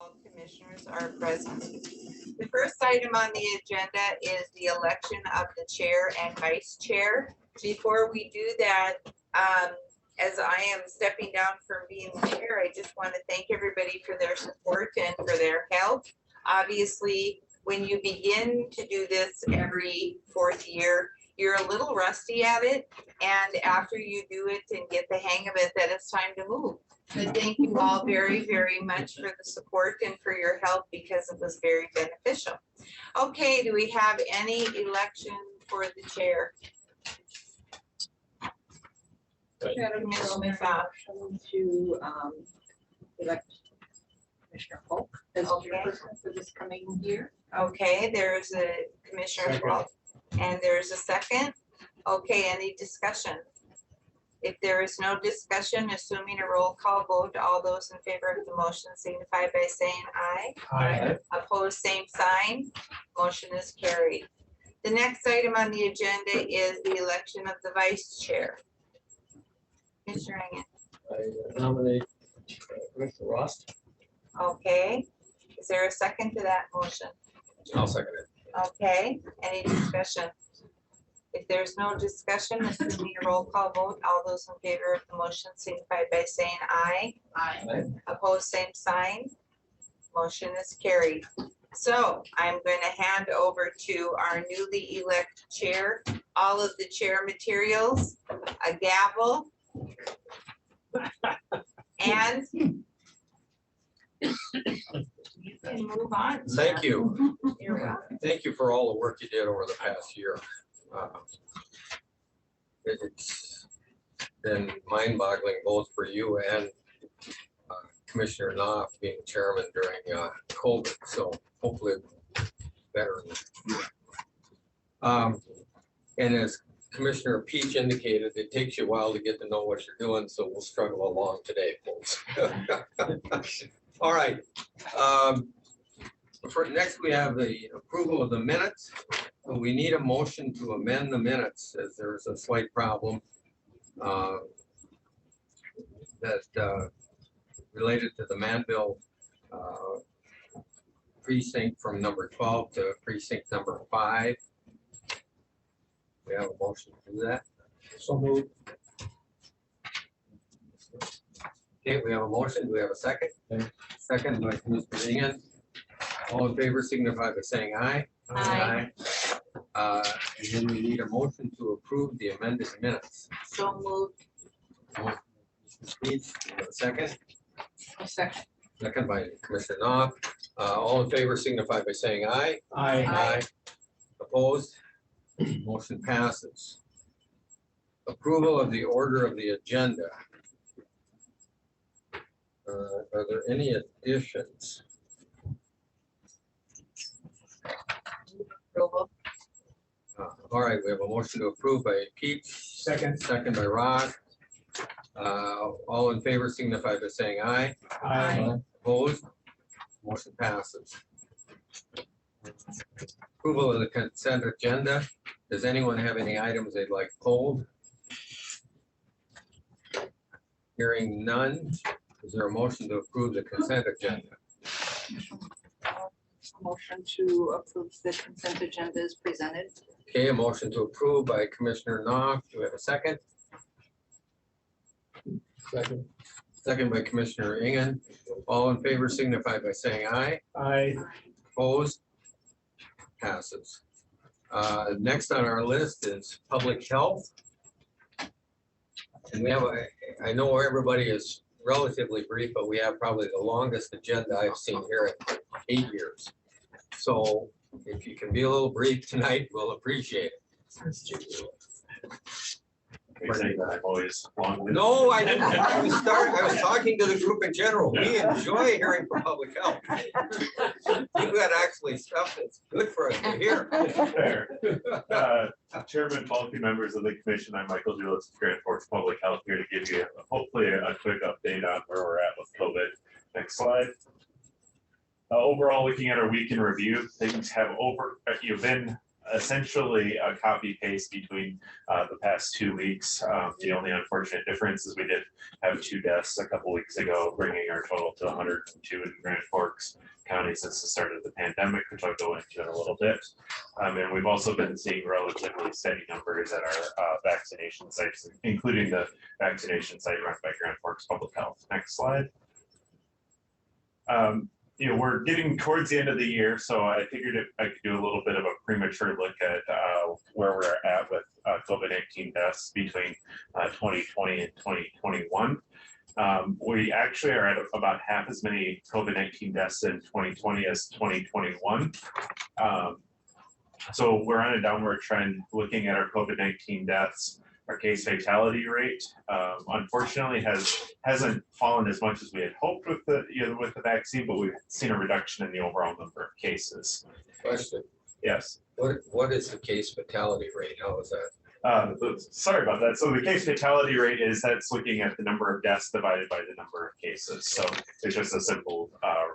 all commissioners are present. The first item on the agenda is the election of the chair and vice chair. Before we do that, as I am stepping down from being the chair, I just want to thank everybody for their support and for their help. Obviously, when you begin to do this every fourth year, you're a little rusty at it. And after you do it and get the hang of it, then it's time to move. But thank you all very, very much for the support and for your help because it was very beneficial. Okay, do we have any election for the chair? Commissioner to elect Commissioner Polk as chairperson for this coming year. Okay, there's a Commissioner Polk, and there's a second. Okay, any discussion? If there is no discussion, assuming a roll call vote, all those in favor of the motion signify by saying aye. Aye. Opposed, same sign. Motion is carried. The next item on the agenda is the election of the vice chair. Commissioner Engen. I nominate Commissioner Ross. Okay, is there a second to that motion? I'll second it. Okay, any discussion? If there's no discussion, assuming a roll call vote, all those in favor of the motion signify by saying aye. Aye. Opposed, same sign. Motion is carried. So I'm going to hand over to our newly elected chair, all of the chair materials, a gavel, and you can move on. Thank you. You're welcome. Thank you for all the work you did over the past year. It's been mind-boggling both for you and Commissioner Knopf being chairman during COVID, so hopefully better. And as Commissioner Peach indicated, it takes you a while to get to know what you're doing, so we'll struggle along today, folks. All right. For next, we have the approval of the minutes. We need a motion to amend the minutes as there's a slight problem that related to the Manville precinct from number 12 to precinct number 5. We have a motion to do that. So moved. Okay, we have a motion. Do we have a second? Second by Mr. Engen. All in favor signify by saying aye. Aye. And then we need a motion to approve the amended minutes. So moved. Second. Second. Second by Commissioner Knopf. All in favor signify by saying aye. Aye. Opposed? Motion passes. Approval of the order of the agenda. Are there any additions? Approval. All right, we have a motion to approve by Pete. Second by Rod. All in favor signify by saying aye. Aye. Opposed? Motion passes. Approval of the consent agenda. Does anyone have any items they'd like pulled? Hearing none. Is there a motion to approve the consent agenda? Motion to approve the consent agenda is presented. Okay, a motion to approve by Commissioner Knopf. Do we have a second? Second. Second by Commissioner Engen. All in favor signify by saying aye. Aye. Opposed? Passes. Next on our list is public health. And we have I know everybody is relatively brief, but we have probably the longest agenda I've seen here in 8 years. So if you can be a little brief tonight, we'll appreciate it. I'm always long. No, I didn't. I was talking to the group in general. We enjoy hearing from public health. You've got actually stuff that's good for us to hear. Fair. Chairman, multi members of the commission, I'm Michael Julius, Grand Forks Public Health, here to give you hopefully a quick update on where we're at with COVID. Next slide. Overall, looking at our week in review, things have been essentially a copy paste between the past 2 weeks. The only unfortunate difference is we did have 2 deaths a couple weeks ago, bringing our total to 102 in Grand Forks County since the start of the pandemic, which I'll go into in a little bit. And we've also been seeing relatively steady numbers at our vaccination sites, including the vaccination site run by Grand Forks Public Health. Next slide. We're getting towards the end of the year, so I figured I could do a little bit of a premature look at where we're at with COVID-19 deaths between 2020 and 2021. We actually are at about half as many COVID-19 deaths in 2020 as 2021. So we're on a downward trend looking at our COVID-19 deaths. Our case fatality rate, unfortunately, hasn't fallen as much as we had hoped with the vaccine, but we've seen a reduction in the overall number of cases. Question. Yes. What is the case fatality rate? How is that? Sorry about that. So the case fatality rate that's looking at the number of deaths divided by the number of cases. So it's just a simple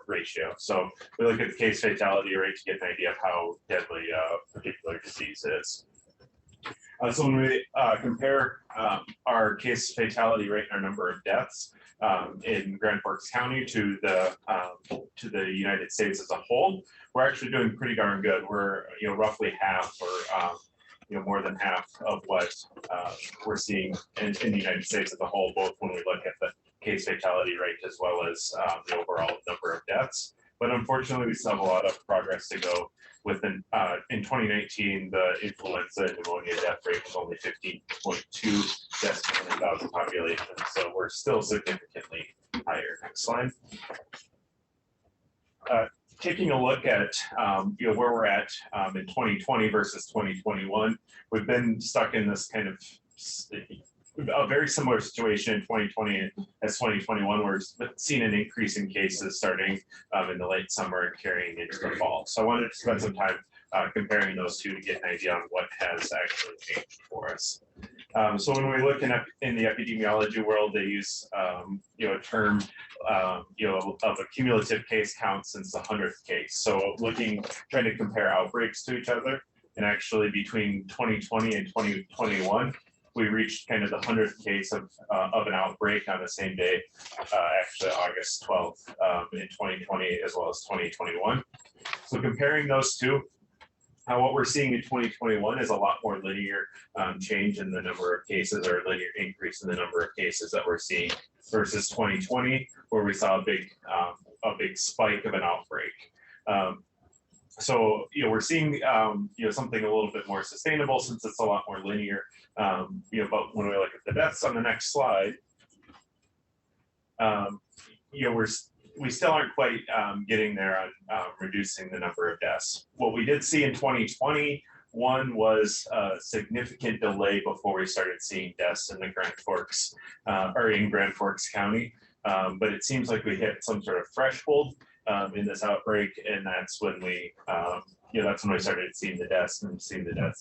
ratio. So we look at the case fatality rate to get an idea of how deadly a particular disease is. So when we compare our case fatality rate and our number of deaths in Grand Forks County to the United States as a whole, we're actually doing pretty darn good. We're roughly half or more than half of what we're seeing in the United States as a whole, both when we look at the case fatality rate as well as the overall number of deaths. But unfortunately, we still have a lot of progress to go. In 2019, the influenza and pneumonia death rate was only 15.2 deaths per 100,000 population. So we're still significantly higher. Next slide. Taking a look at where we're at in 2020 versus 2021, we've been stuck in this kind of a very similar situation in 2020 as 2021. We're seeing an increase in cases starting in the late summer and carrying into the fall. So I wanted to spend some time comparing those two to get an idea on what has actually changed for us. So when we look in the epidemiology world, they use a term of a cumulative case count since the 100th case. So trying to compare outbreaks to each other, and actually between 2020 and 2021. We reached kind of the 100th case of an outbreak on the same day, actually August 12th in 2020 as well as 2021. So comparing those two, what we're seeing in 2021 is a lot more linear change in the number of cases, or linear increase in the number of cases that we're seeing versus 2020, where we saw a big spike of an outbreak. So we're seeing something a little bit more sustainable since it's a lot more linear. But when we look at the deaths on the next slide, we still aren't quite getting there on reducing the number of deaths. What we did see in 2021 was a significant delay before we started seeing deaths in the Grand Forks or in Grand Forks County. But it seems like we hit some sort of threshold in this outbreak, and that's when we started seeing the deaths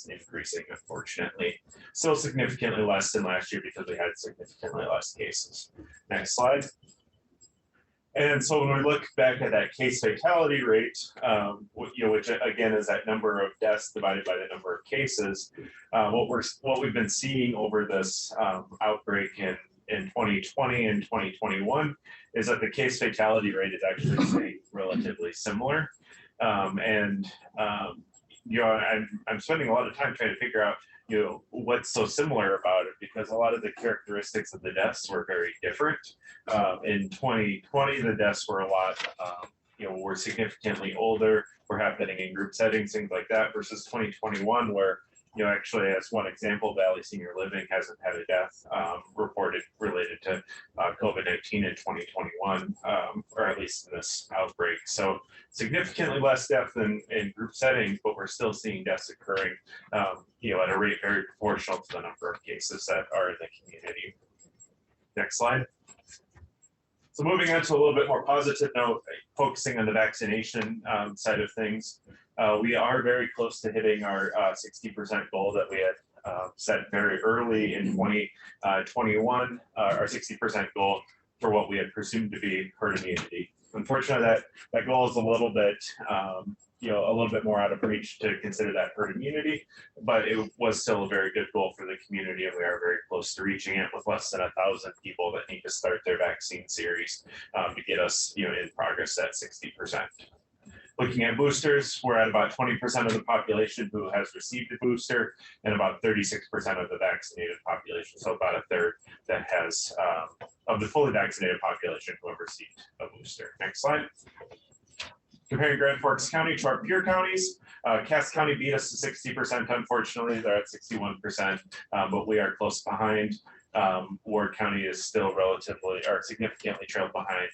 increasing, unfortunately. Still significantly less than last year because we had significantly less cases. Next slide. And so when we look back at that case fatality rate, which again is that number of deaths divided by the number of cases, what we've been seeing over this outbreak in 2020 and 2021 is that the case fatality rate is actually staying relatively similar. I'm spending a lot of time trying to figure out what's so similar about it, because a lot of the characteristics of the deaths were very different. In 2020, the deaths were a lot were significantly older, were happening in group settings, things like that, versus 2021, where actually, as one example, Valley Senior Living hasn't had a death reported related to COVID-19 in 2021, or at least in this outbreak. So significantly less death than in group settings, but we're still seeing deaths occurring, at a rate very proportional to the number of cases that are in the community. Next slide. So moving on to a little bit more positive note, focusing on the vaccination side of things. We are very close to hitting our 60% goal that we had set very early in 2021, our 60% goal for what we had presumed to be herd immunity. Unfortunately, that goal is a little bit, a little bit more out of reach to consider that herd immunity, but it was still a very good goal for the community, and we are very close to reaching it with less than 1,000 people that need to start their vaccine series to get us, in progress at 60%. Looking at boosters, we're at about 20% of the population who has received a booster, and about 36% of the vaccinated population, so about a third that has, of the fully vaccinated population who have received a booster. Next slide. Comparing Grand Forks County to our peer counties, Cass County beat us to 60%, unfortunately, they're at 61%, but we are close behind. Ward County is still relatively, or significantly trailed behind.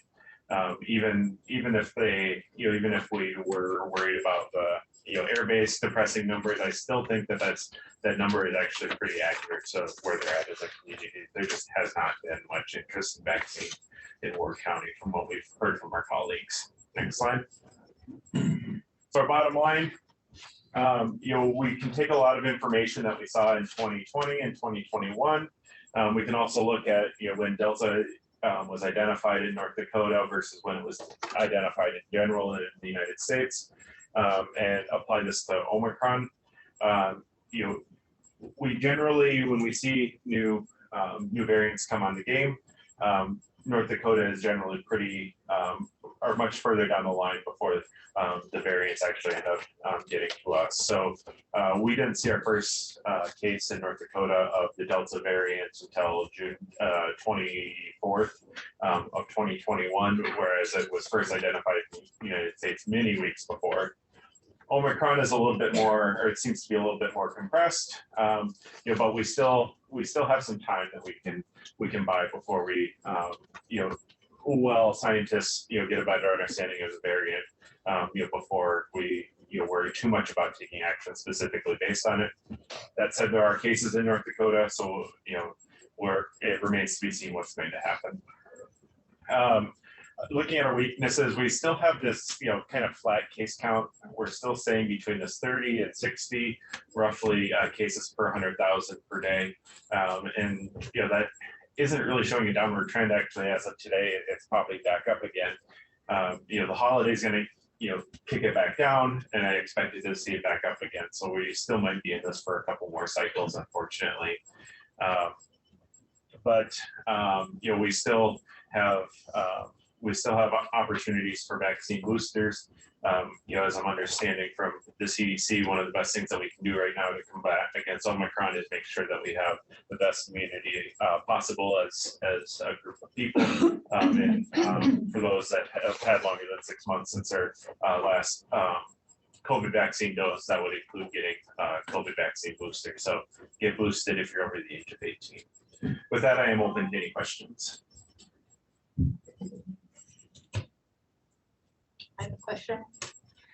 Even if they, even if we were worried about the, air-based depressing numbers, I still think that number is actually pretty accurate to where they're at as a community. There just has not been much interest in vaccine in Ward County from what we've heard from our colleagues. Next slide. So our bottom line, we can take a lot of information that we saw in 2020 and 2021. We can also look at, when Delta was identified in North Dakota versus when it was identified in general in the United States, and apply this to Omicron. We generally, when we see new variants come on the game, North Dakota is generally pretty, are much further down the line before the variants actually end up getting to us. So we didn't see our first case in North Dakota of the Delta variant until June 24th of 2021, whereas it was first identified in the United States many weeks before. Omicron is a little bit more, or it seems to be a little bit more compressed, but we still have some time that we can buy before we, scientists, get a better understanding of the variant, before we, worry too much about taking action specifically based on it. That said, there are cases in North Dakota, so, where it remains to be seen what's going to happen. Looking at our weaknesses, we still have this, kind of flat case count. We're still saying between this 30 and 60, roughly, cases per 100,000 per day. And, that isn't really showing a downward trend. Actually, as of today, it's probably back up again. The holiday's going to, kick it back down, and I expected to see it back up again. So we still might be in this for a couple more cycles, unfortunately. But we still have opportunities for vaccine boosters. As I'm understanding from the CDC, one of the best things that we can do right now to combat against Omicron is make sure that we have the best immunity possible as a group of people. And for those that have had longer than 6 months since their last COVID vaccine dose, that would include getting COVID vaccine booster. So get boosted if you're over the age of 18. With that, I am open to any questions. I have a question.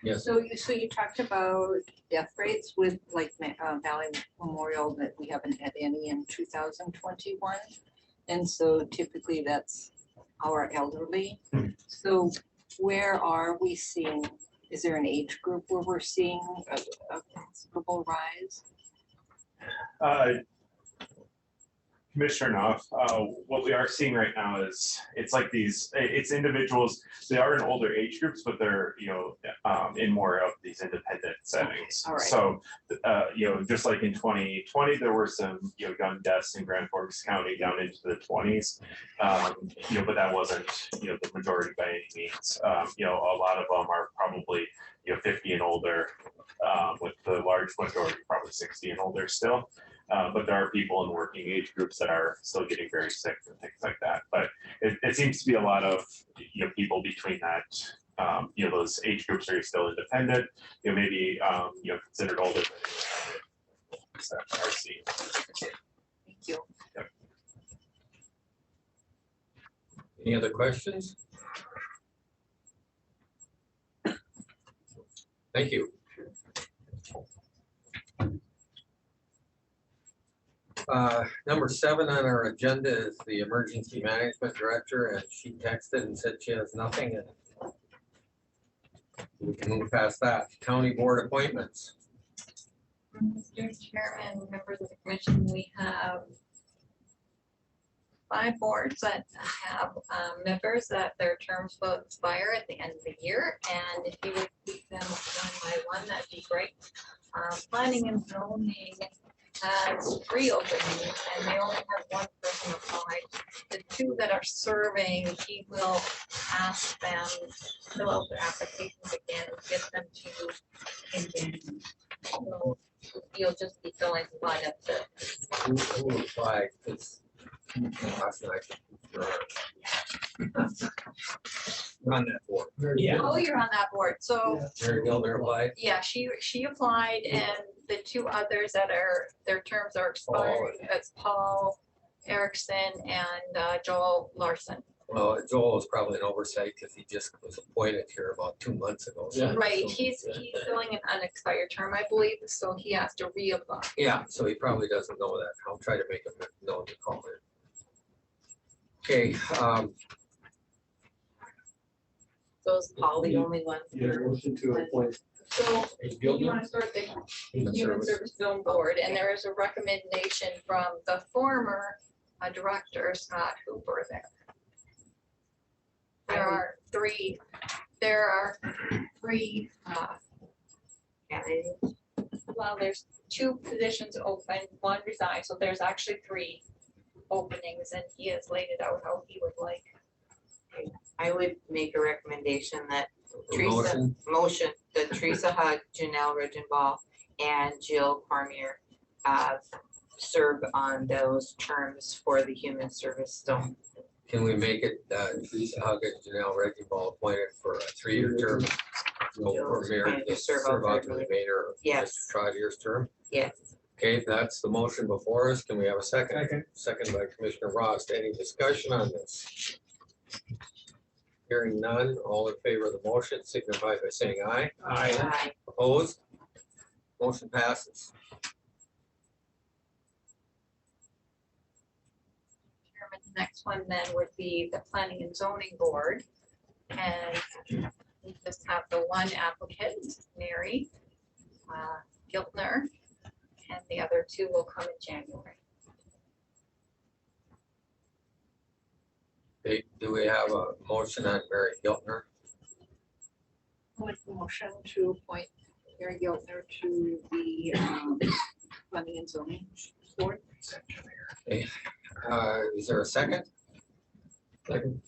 Yes. So you talked about death rates with like Valley Memorial, that we haven't had any in 2021. And so typically that's our elderly. So where are we seeing, is there an age group where we're seeing a considerable rise? Commissioner Knopf, what we are seeing right now is it's like it's individuals, they are in older age groups, but they're, in more of these independent settings. Okay, all right. So, just like in 2020, there were some, young deaths in Grand Forks County down into the 20s, but that wasn't, the majority by any means. A lot of them are probably, 50 and older, with the large majority probably 60 and older still. But there are people in working age groups that are still getting very sick and things like that. But it seems to be a lot of people between that, those age groups are still independent, maybe considered older. Thank you. Yep. Any other questions? Thank you. Number 7 on our agenda is the Emergency Management Director, and she texted and said she has nothing, and we can move past that. County Board appointments. Mr. Chairman, members of the commission, we have 5 boards that have members that their terms will expire at the end of the year, and if you would keep them one by one, that'd be great. Planning and zoning has 3 openings, and they only have 1 person applied. The 2 that are serving, he will ask them to fill out their applications again, get them to engage. So you'll just be filling one of the Who applied? It's last night. Run that board. Yeah. Oh, you're on that board, so, Mary Gilder applied. yeah, she applied, and the 2 others that are, their terms are expiring, that's Paul Erickson and Joel Larson. Well, Joel is probably an oversight because he just was appointed here about 2 months ago. Right, So- he's filling an unexpired term, I believe, so he has to reapply. Yeah, so he probably doesn't know that. I'll try to make him know to call in. Okay, So is Paul the only one? Motion to appoint. So Hey, you want to start the Human Service Zone Board, and there is a recommendation from the former director, Scott Hooper, there. There are three Candidates? well, there's 2 positions open, 1 resigned, so there's actually 3 openings, and he has laid it out how he would like. I would make a recommendation that motion. that Teresa Hug, Janelle Regenball, and Jill Cormier serve on those terms for the Human Service Zone. Can we make it Teresa Huggett, Janelle Regenball appointed for a 3-year term? No, for mayor Kind of to serve serve out the alternately. remainder of Yes. Mr. Trotier's term. Yes. Okay, that's the motion before us. Can we have a second? Second. Second by Commissioner Ross. Any discussion on this? Hearing none, all in favor of the motion signify by saying aye. Aye. Opposed? Motion passes. Chairman, the next one then would be the Planning and Zoning Board. And we just have the 1 applicant, Mary Giltner, and the other 2 will come in January. Okay, do we have a motion on Mary Giltner? With the motion to appoint Mary Giltner to the Planning and Zoning Board. Is there a second? Second.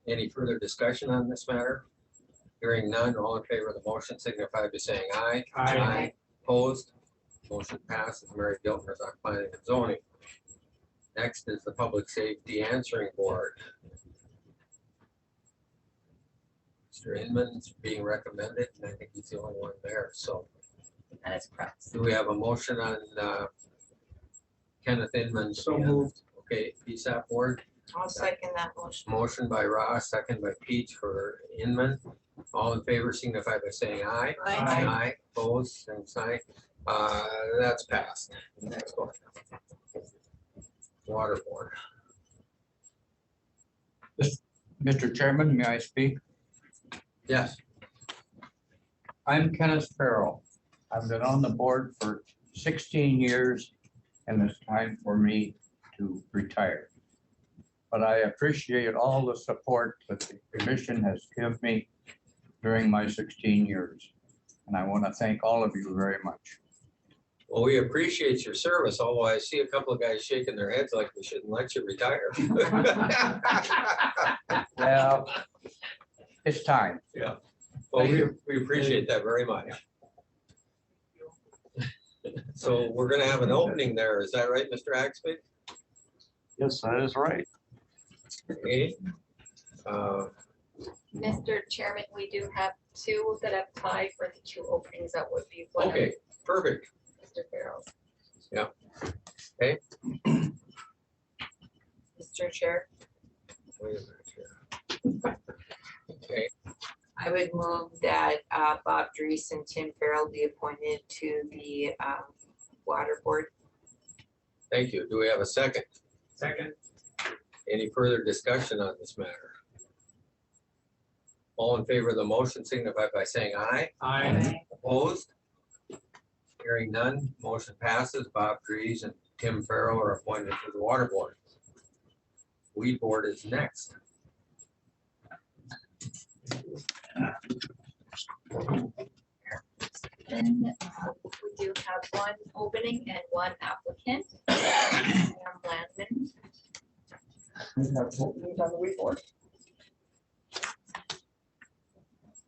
Any further discussion on this matter? Hearing none, all in favor of the motion signify by saying aye. Aye. Opposed? Motion passes. Mary Giltner is on planning and zoning. Next is the Public Safety Answering Board. Mr. Inman's being recommended, and I think he's the only one there, so. That is correct. Do we have a motion on Kenneth Inman? So moved. Okay, PSAP board. I'll second that motion. Motion by Ross, second by Peach for Inman. All in favor signify by saying aye. Aye. Aye, opposed, same sign. That's passed. Next one. Water board. Mr. Chairman, may I speak? Yes, I'm Kenneth Farrell. I've been on the board for 16 years, and it's time for me to retire. But I appreciate all the support that the commission has given me during my 16 years. And I want to thank all of you very much. well, we appreciate your service, although I see a couple of guys shaking their heads like we shouldn't let you retire. Well, it's time. Well, we appreciate that very much. So we're gonna have an opening there, is that right, Mr. Axby? Yes, that is right. Okay. Mr. Chairman, we do have 2 that have applied for the 2 openings that would be one of Okay, perfect. Mr. Farrell's. Mr. Chair, Wait a minute here. Okay, I would move that Bob Dries and Tim Farrell be appointed to the Water Board. thank you. Do we have a second? Second. Any further discussion on this matter? All in favor of the motion signify by saying aye. Aye. Opposed? Hearing none, motion passes. Bob Dries and Tim Farrell are appointed to the Water Board. Weed Board is next. And we do have one opening and one applicant. Sam Landman. We have openings on the weed board.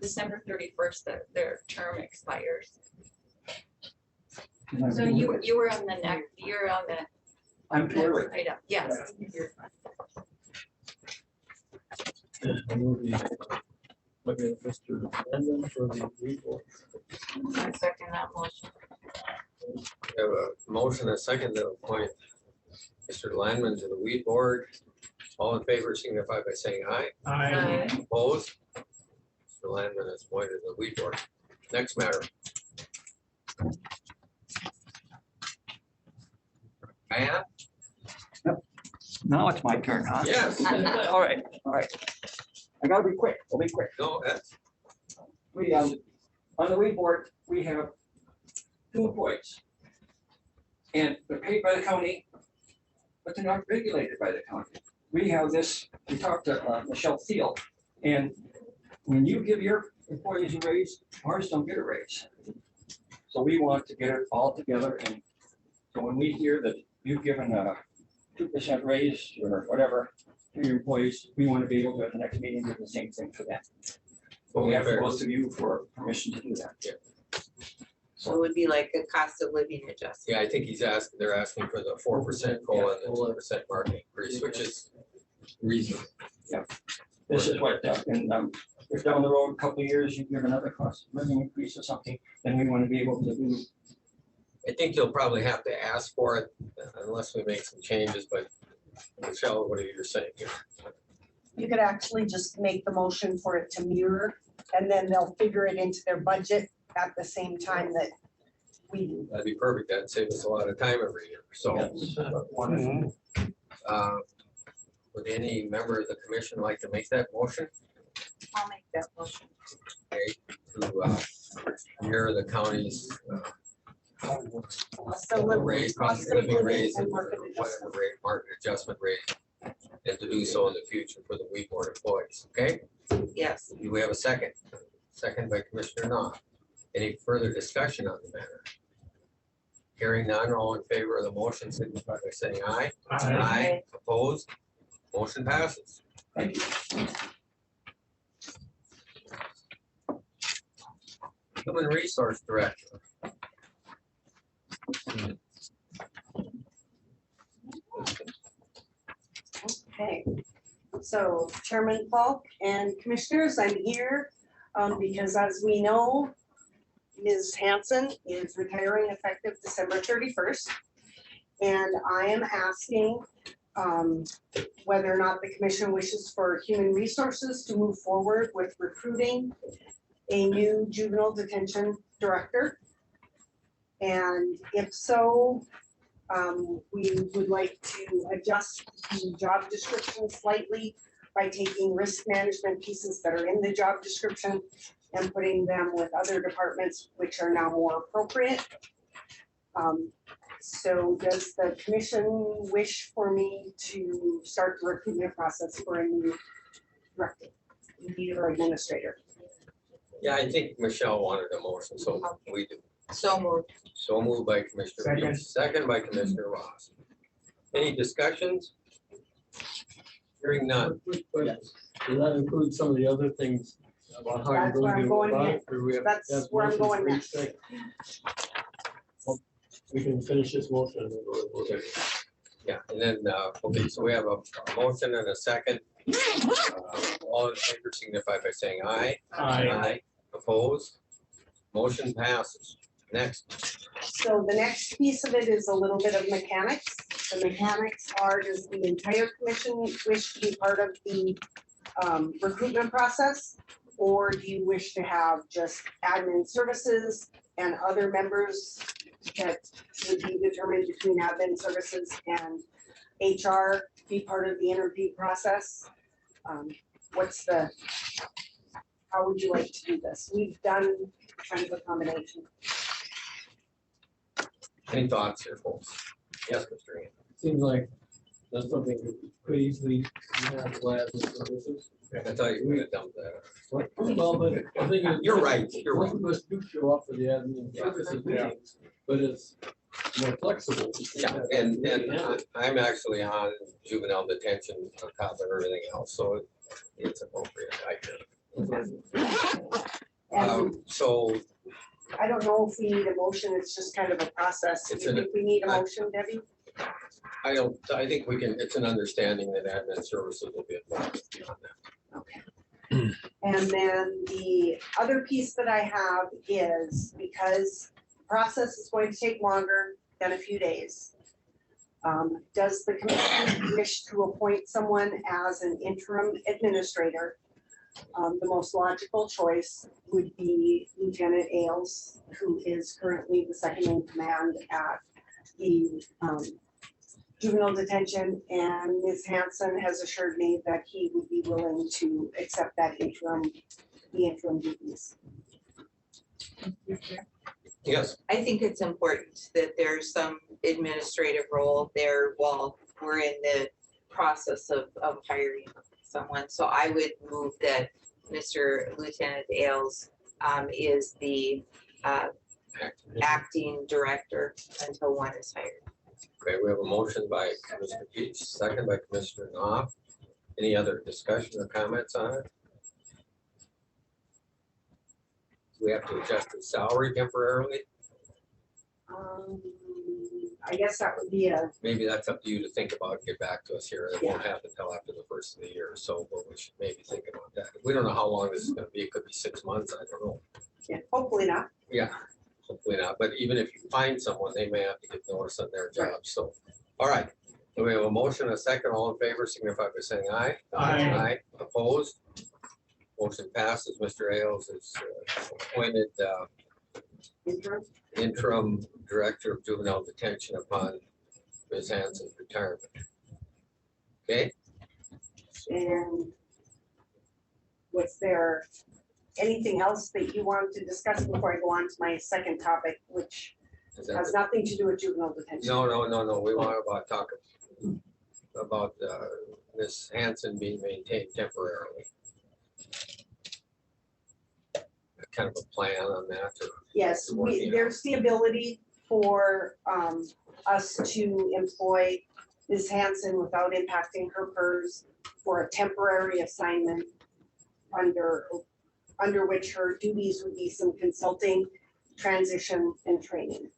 December 31st, their term expires. Can I So do you it? were on the next, you're on the I'm too early. next item. Yes. you're- I move the, look at Mr. Landon for the weed board. I second that motion. We have a motion and a second to appoint Mr. Landman to the Weed Board. All in favor signify by saying aye. Aye. Opposed? Mr. Landman is appointed to the Weed Board. Next matter. Diane? Now it's my turn, huh? Yes. All right. I gotta be quick. I'll be quick. No, that's, We, on the weed board, we have 2 employees. And they're paid by the county, but they're not regulated by the county. We have this, we talked to Michelle Thiel, and when you give your employees a raise, ours don't get a raise. So we want to get it all together, and so when we hear that you've given a 2% raise or whatever to your employees, we want to be able to at the next meeting do the same thing for them. But we have to go to you for permission to do that. So it would be like a cost of living adjustment. yeah, I think they're asking for the 4% COLA and the 2% market increase, which is reasonable. This is what, and if down the road, a couple of years, you give another cost of living increase or something, then we want to be able to do. I think you'll probably have to ask for it unless we make some changes, but Michelle, what are you saying here? You could actually just make the motion for it to mirror, and then they'll figure it into their budget at the same time that we do. That'd be perfect. That'd save us a lot of time every year. So, Wonderful. would any member of the commission like to make that motion? I'll make that motion. Okay, to mirror the county's Cost of living- cost of living raise and and market whatever adjustment. rate, market adjustment rate, and to do so in the future for the weed board employees. Okay? Yes. Do we have a second? Second by Commissioner Knopf. Any further discussion on the matter? Hearing none, all in favor of the motion, signify by saying aye. Aye. Opposed? Motion passes. Thank you. Human Resource Director. Okay, so Chairman Falk and Commissioners, I'm here because as we know, Ms. Hanson is retiring effective December 31st. And I am asking whether or not the commission wishes for Human Resources to move forward with recruiting a new juvenile detention director. And if so, we would like to adjust the job description slightly by taking risk management pieces that are in the job description and putting them with other departments which are now more appropriate. So does the commission wish for me to start the recruitment process for a new director or administrator? Yeah, I think Michelle wanted a motion, so we do. So moved. So moved by Commissioner Beach, second by Commissioner Ross. Any discussions? Hearing none. Quick question. Does that include some of the other things about how you're That's where going I'm to going go about next. it? Or we have- That's have where I'm motions going for each next. thing? Well, we can finish this motion and then we'll get it. Yeah, and then, okay, so we have a motion and a second. All in favor signify by saying aye. Aye. Opposed? Motion passes. Next. So the next piece of it is a little bit of mechanics. The mechanics are, does the entire commission wish to be part of the recruitment process? Or do you wish to have just admin services and other members that would be determined between admin services and HR be part of the interview process? How would you like to do this? We've done kind of a combination. Any thoughts here, folks? Yes, Mr. Ian. Seems like that's something that could easily have labs and services. I thought you would have done that. Well, but the thing is. You're right, you're right. Most of us do show up for the admin services meetings, but it's more flexible. Yeah, and I'm actually on juvenile detention on top of everything else, so it's appropriate, I think. And So I don't know if we need a motion, it's just kind of a process. Do It's you an- think we need a motion, Debbie? I think we can, it's an understanding that admin services will be involved beyond that. Okay. And then the other piece that I have is because the process is going to take longer than a few days. Does the commission wish to appoint someone as an interim administrator? The most logical choice would be Lieutenant Ailes, who is currently the second in command at the juvenile detention, and Ms. Hanson has assured me that he would be willing to accept that the interim duties. Yes, I think it's important that there's some administrative role there while we're in the process of hiring someone. So I would move that Mr. Lieutenant Ailes is the acting director until one is hired. okay, we have a motion by Commissioner Peach, second by Commissioner Knopf. Any other discussion or comments on it? Do we have to adjust the salary temporarily? I guess that would be a, Maybe that's up to you to think about, get back to us here. It won't happen until after the first of the year, so but we should maybe think about that. We don't know how long this is gonna be. It could be 6 months, I don't know. yeah, hopefully not. Yeah, hopefully not, but even if you find someone, they may have to give notice on their job, so. All right, so we have a motion, a second, all in favor, signify by saying aye. Aye. Opposed? Motion passes. Mr. Ailes is appointed Interim. interim director of juvenile detention upon Ms. Hanson's retirement. Okay, And was there anything else that you wanted to discuss before I go on to my second topic, which is that has nothing to do with juvenile detention? no, we want to talk about Ms. Hanson being maintained temporarily. Kind of a plan on that, or Yes, there's the ability for us to employ Ms. Hanson without impacting her PERS for a temporary assignment under which her duties would be some consulting, transition, and training.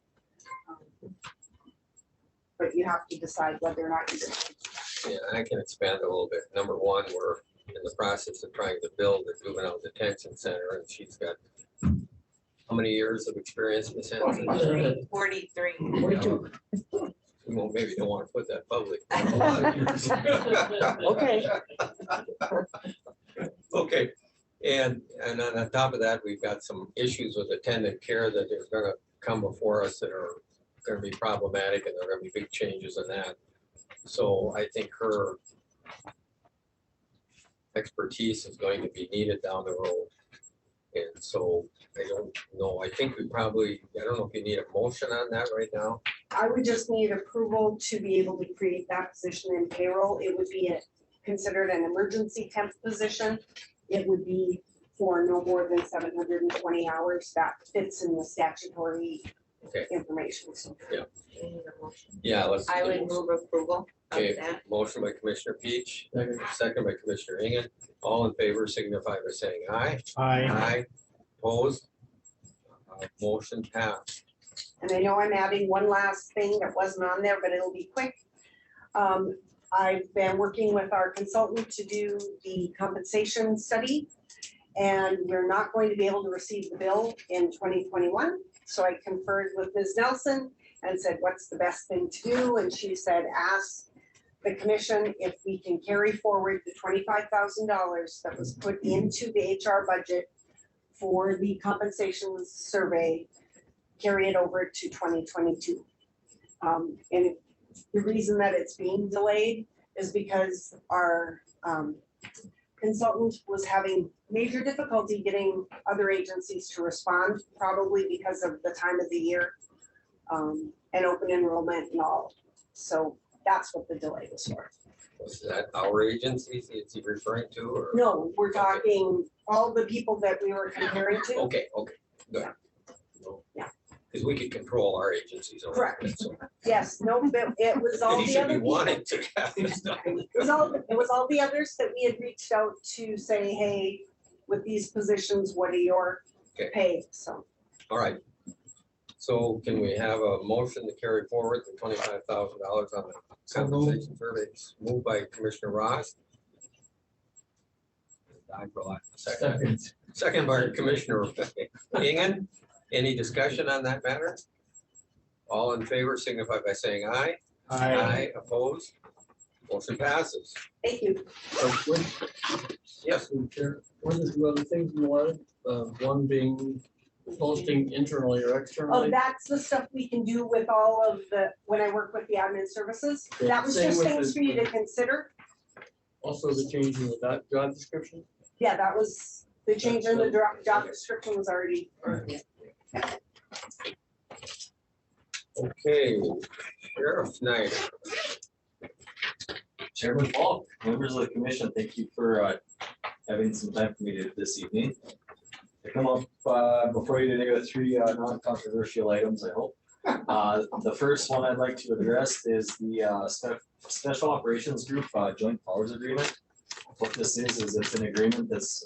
But you have to decide whether or not you do. yeah, I can expand a little bit. Number one, we're in the process of trying to build a juvenile detention center, and she's got how many years of experience, Ms. Hanson? 43. Well, maybe you don't want to put that public. Okay. Okay, and on top of that, we've got some issues with attendant care that are gonna come before us that are gonna be problematic, and there are gonna be big changes in that. So I think her expertise is going to be needed down the road. And so I don't know, I think we probably, I don't know if you need a motion on that right now. I would just need approval to be able to create that position in payroll. It would be considered an emergency temp position. It would be for no more than 720 hours. That fits in the statutory Okay. information. So Yeah, let's. I would move approval of Okay, that. motion by Commissioner Peach, Second. second by Commissioner Engen. All in favor signify by saying aye. Aye. Aye. Opposed? Motion passed. And I know I'm adding one last thing that wasn't on there, but it'll be quick. I've been working with our consultant to do the compensation study. And we're not going to be able to receive the bill in 2021. So I conferred with Ms. Nelson and said, what's the best thing to do? And she said, ask the commission if we can carry forward the $25,000 that was put into the HR budget for the compensation survey, carry it over to 2022. And the reason that it's being delayed is because our consultant was having major difficulty getting other agencies to respond, probably because of the time of the year and open enrollment and all So that's what the delay was for. Was that our agency is he referring to, or? No, we're talking all the people that we were comparing to. Okay, good. Yeah. Because we could control our agencies. over Correct. it, so Yes, no, but it was all He the should other be people. wanting to have this done. It was all the others that we had reached out to say, hey, with these positions, what are your Okay. pay? So All right. So can we have a motion to carry forward the $25,000 on the compensation surveys? Moved by Commissioner Ross. Second. Second by Commissioner Ingen. Any discussion on that matter? All in favor signify by saying aye. Aye. Opposed? Motion passes. thank you. Yes. Chair, what is the other things you wanted? One being posting internally or Oh, externally? that's the stuff we can do with all of the, when I work with the admin services. That was Same just with things the- for you to consider. Also the change in the job description? Yeah, that was, the change in the job description was already. Okay. Sheriff Snyder. Chairman Falk, members of the commission, thank you for having some time for me this evening. I come up before you today with three non-controversial items, I hope. The first one I'd like to address is the Special Operations Group Joint Powers Agreement. What this is it's an agreement that's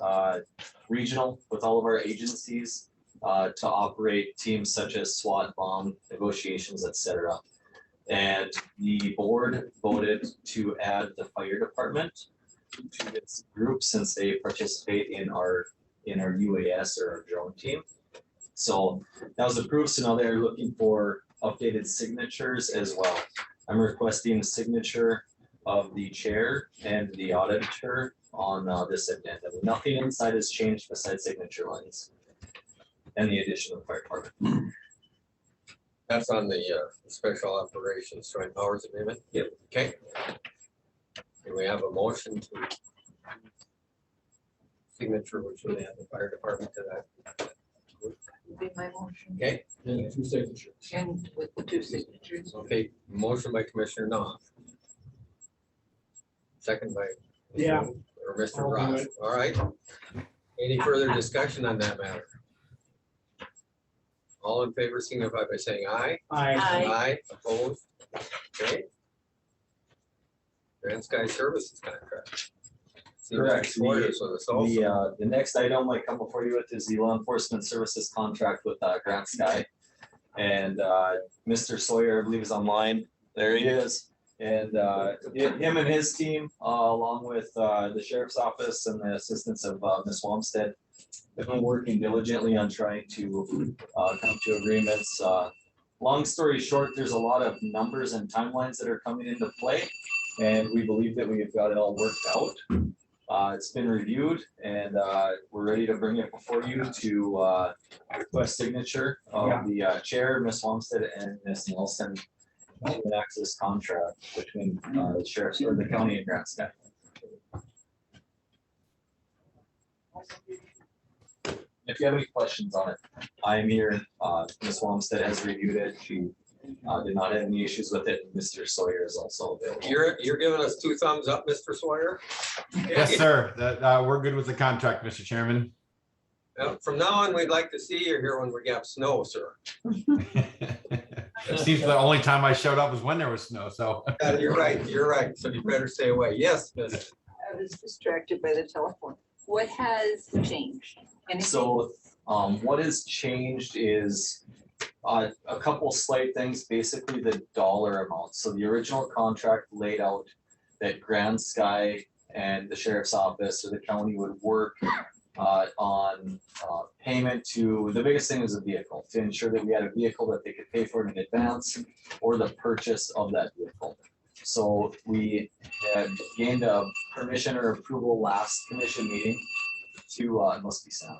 regional with all of our agencies to operate teams such as SWAT, bomb, negotiations, etc. And the board voted to add the fire department to this group since they participate in our UAS or our drone team. So that was approved, so now they're looking for updated signatures as well. I'm requesting a signature of the chair and the auditor on this addendum. Nothing inside has changed besides signature lines and the addition of the fire department. That's on the Special Operations Joint Powers Agreement? Yep. Okay. And we have a motion to signature, which would add the fire department to that. Be my motion. Okay, And two signatures. And with the two signatures. okay, motion by Commissioner Knopf. Second by. Yeah. Or Mr. I'll do Ross. it. All right. Any further discussion on that matter? All in favor, signify by saying aye. Aye, opposed. Okay. Grand Sky Services contract. Correct. Sawyer, so this also. The next item I come before you with is the law enforcement services contract with Grant Sky. And Mr. Sawyer, I believe, is online. There he is. And him and his team, along with the sheriff's office and the assistance of Ms. Wamstead, have been working diligently on trying to come to agreements. Long story short, there's a lot of numbers and timelines that are coming into play, and we believe that we've got it all worked out. It's been reviewed, and we're ready to bring it before you to request signature of the chair, Ms. Wamstead, and Ms. Nelson, to enact this contract between the sheriff's or the county and Grant Sky. If you have any questions on it, I am here. Ms. Wamstead has reviewed it. She did not have any issues with it. Mr. Sawyer is also available. You're giving us 2 thumbs up, Mr. Sawyer? Yes, sir. That, we're good with the contract, Mr. Chairman. From now on, we'd like to see you here when we have snow, sir. It seems the only time I showed up was when there was snow, so. You're right. So you better stay away. Yes, Ms. I was distracted by the telephone. What has changed? Anything? So what has changed is a couple slight things, basically the dollar amount. So the original contract laid out that Grand Sky and the sheriff's office or the county would work on payment to, the biggest thing is a vehicle, to ensure that we had a vehicle that they could pay for in advance or the purchase of that vehicle. So we had gained a permission or approval last commission meeting to, it must be sound.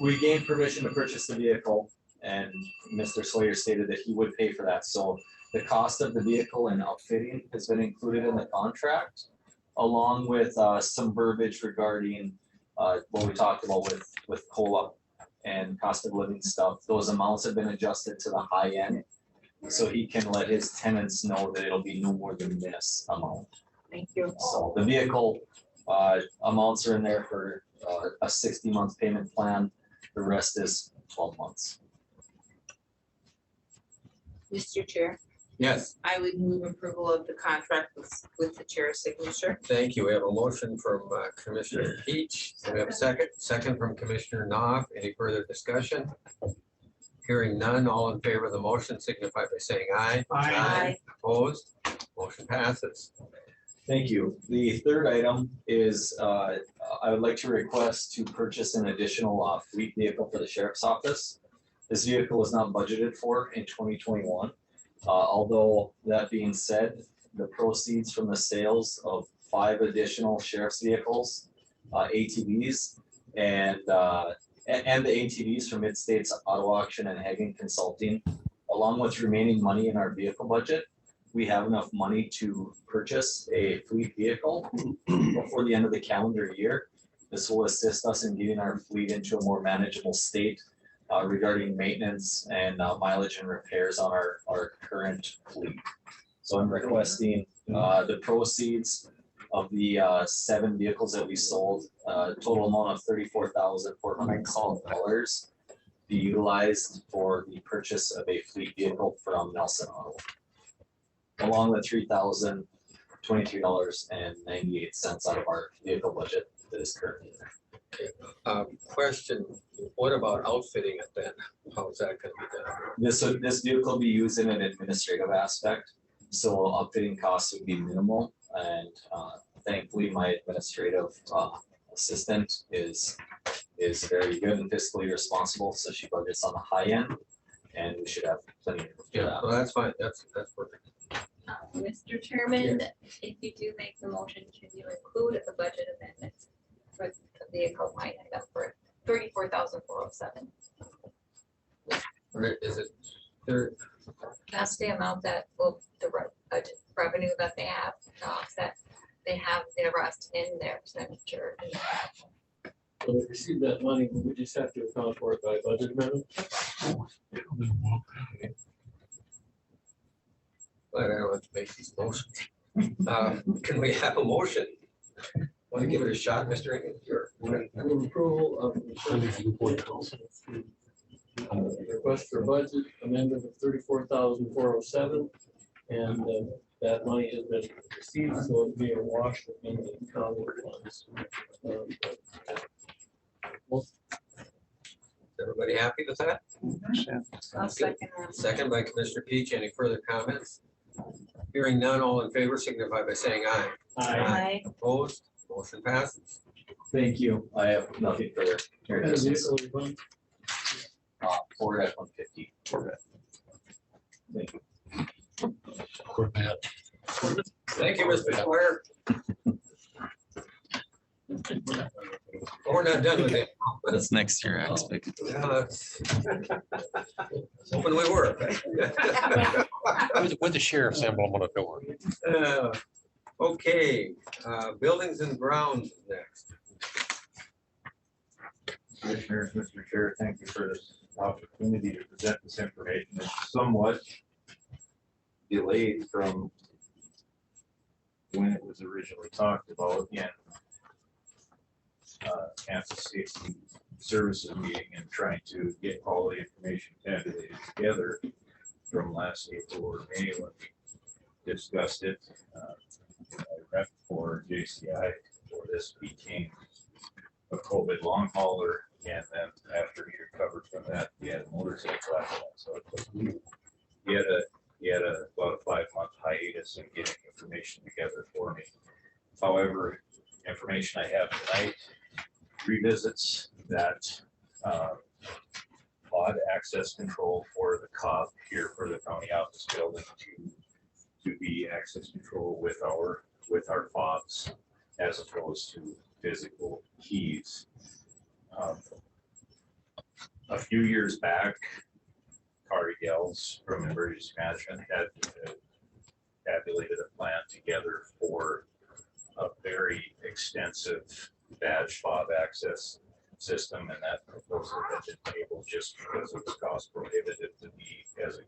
We gained permission to purchase the vehicle, and Mr. Sawyer stated that he would pay for that. So the cost of the vehicle and outfitting has been included in the contract, along with some verbiage regarding what we talked about with COLA and cost of living stuff. Those amounts have been adjusted to the high end so he can let his tenants know that it'll be no more than this amount. Thank you. So the vehicle amounts are in there for a 60-month payment plan. The rest is 12 months. Mr. Chair, Yes, I would move approval of the contract with the chair's signature. thank you. We have a motion from Commissioner Peach. Do we have a second? Second from Commissioner Knopf. Any further discussion? Hearing none, all in favor of the motion signify by saying aye. Aye. Opposed? Motion passes. Thank you. The third item is I would like to request to purchase an additional fleet vehicle for the sheriff's office. This vehicle was not budgeted for in 2021. Although that being said, the proceeds from the sales of 5 additional sheriff's vehicles, ATVs, and the ATVs from Mid-States Auto Auction and Hagen Consulting, along with remaining money in our vehicle budget, we have enough money to purchase a fleet vehicle before the end of the calendar year. This will assist us in getting our fleet into a more manageable state regarding maintenance and mileage and repairs on our current fleet. So I'm requesting the proceeds of the 7 vehicles that we sold, total amount of $34,412 be utilized for the purchase of a fleet vehicle from Nelson Auto, along with $3,023.98 out of our vehicle budget that is currently there. Question, what about outfitting it then? How is that gonna be done? This vehicle will be used in an administrative aspect, so upfitting costs would be minimal, and thankfully my administrative assistant is very good and fiscally responsible, so she budgets on the high end, and we should have plenty of room for Yeah, that. well, that's fine. That's perfect. Mr. Chairman, if you do make the motion, can you include a budget amendment for the vehicle line item for $34,407? Is it there? That's the amount that will, the budget revenue that they have to offset. They have the rest in their expenditure. When we receive that money, we just have to account for it by budget amendment. But I don't have to make these motions. Can we have a motion? Want to give it a shot, Mr. Higgins? Sure. Move approval of the request for budget amendment of $34,407, and that money has been received, so it'll be a wash in the county funds. Everybody happy with that? I'll second that. Second by Commissioner Peach. Any further comments? Hearing none, all in favor signify by saying aye. Aye. Opposed? Motion passes. Thank you. I have nothing further. Merry And the Christmas. vehicle is one. Ford F-150. Thank you. Thank you, Mr. Squire. We're not done with it. That's next year, I expect. Hoping we were. With the sheriff's emblem on the door. Okay, buildings and grounds is next. Commissioners, Mr. Chair, thank you for this opportunity to present this information. It's somewhat delayed from when it was originally talked about in Kansas Safety Services meeting and trying to get all the information tabulated together from last April or May when we discussed it. I rep for JCI, for this became a COVID long hauler, and then after he recovered from that, he had a motorcycle accident. So he had about a 5-month hiatus in getting information together for me. However, information I have tonight revisits that odd access control for the COB here for the county office building to be access control with our fobs as opposed to physical keys. A few years back, Kari Gels from Emergency Management had tabulated a plan together for a very extensive badge fob access system, and that proposal had been tabled just because it was cost prohibitive to be as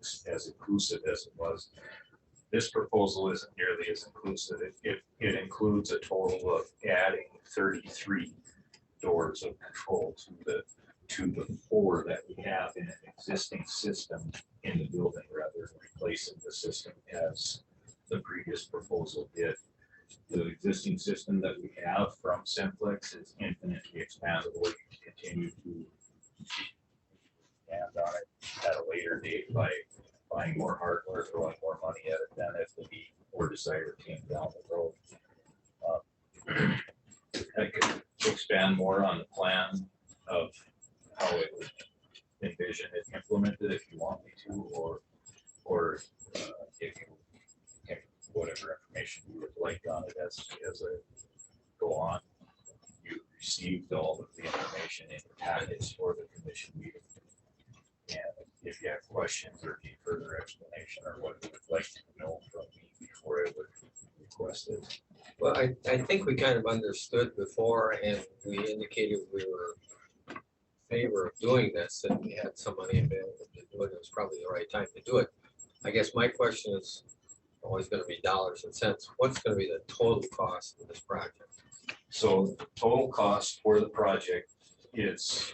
inclusive as it was. This proposal isn't nearly as inclusive. It includes a total of adding 33 doors of control to the 4 that we have in an existing system in the building, rather than replacing the system as the previous proposal did. The existing system that we have from Simplex is infinitely expandable. You can continue to expand on it at a later date by buying more hardware, throwing more money at it than if the need or desire came down the road. I could expand more on the plan of how it would envision it implemented if you want me to, or if you whatever information you would like on it as I go on. You received all of the information in the packets for the commission meeting. And if you have questions or need further explanation or what you would like to know from me before I would request it. Well, I think we kind of understood before, and we indicated we were in favor of doing this, and we had some money available to do it. It was probably the right time to do it. I guess my question is always going to be dollars and cents. What's going to be the total cost of this project? So the total cost for the project is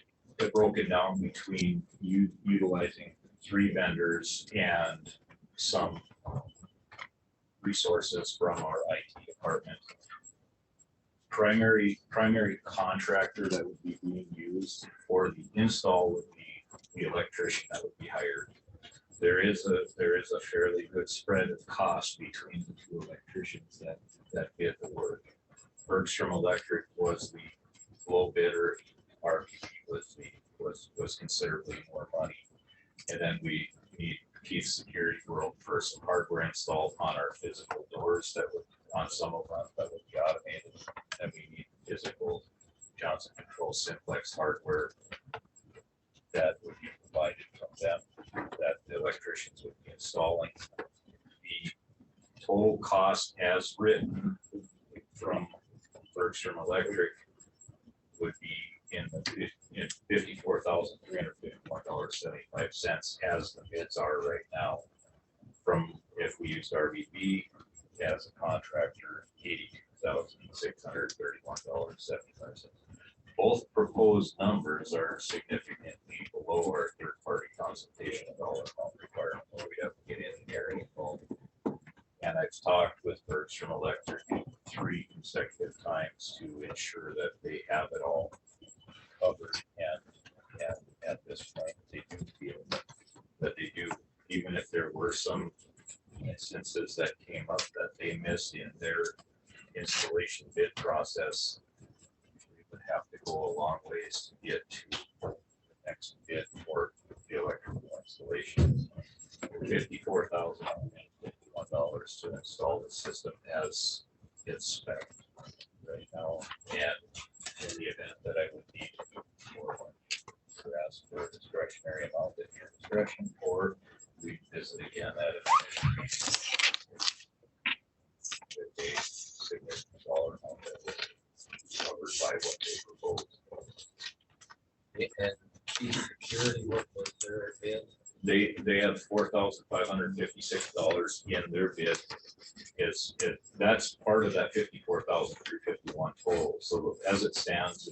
broken down between utilizing 3 vendors and some resources from our IT department. Primary contractor that would be being used for the install would be the electrician that would be hired. There is a fairly good spread of cost between the 2 electricians that did the work. Bergstrom Electric was the low bidder. RPP was considerably more money. And then we need Keith Security World for some hardware installed on our physical doors that would, on some of them, that would be automated. And we need physical Johnson Control Simplex hardware that would be provided from them, that the electricians would be installing. The total cost as written from Bergstrom Electric would be in $54,351.75 as the bids are right now. From if we used RVB as a contractor, $82,631.75. Both proposed numbers are significantly below our third-party consultation dollar amount requirement, where we have to get in there and involved. And I've talked with Bergstrom Electric 3 consecutive times to ensure that they have it all covered, and at this point, they do feel that they do, even if there were some instances that came up that they missed in their installation bid process. We would have to go a long ways to get to the next bid for the electrical installation. $54,051 to install the system as it's spec right now, and in the event that I would need more to ask for a discretionary amount at your discretion, or we visit again at a significant dollar amount that was covered by what they proposed. And Chief Security, what was their bid? They have $4,556 in their bid. That's part of that 54,351 total. So as it stands,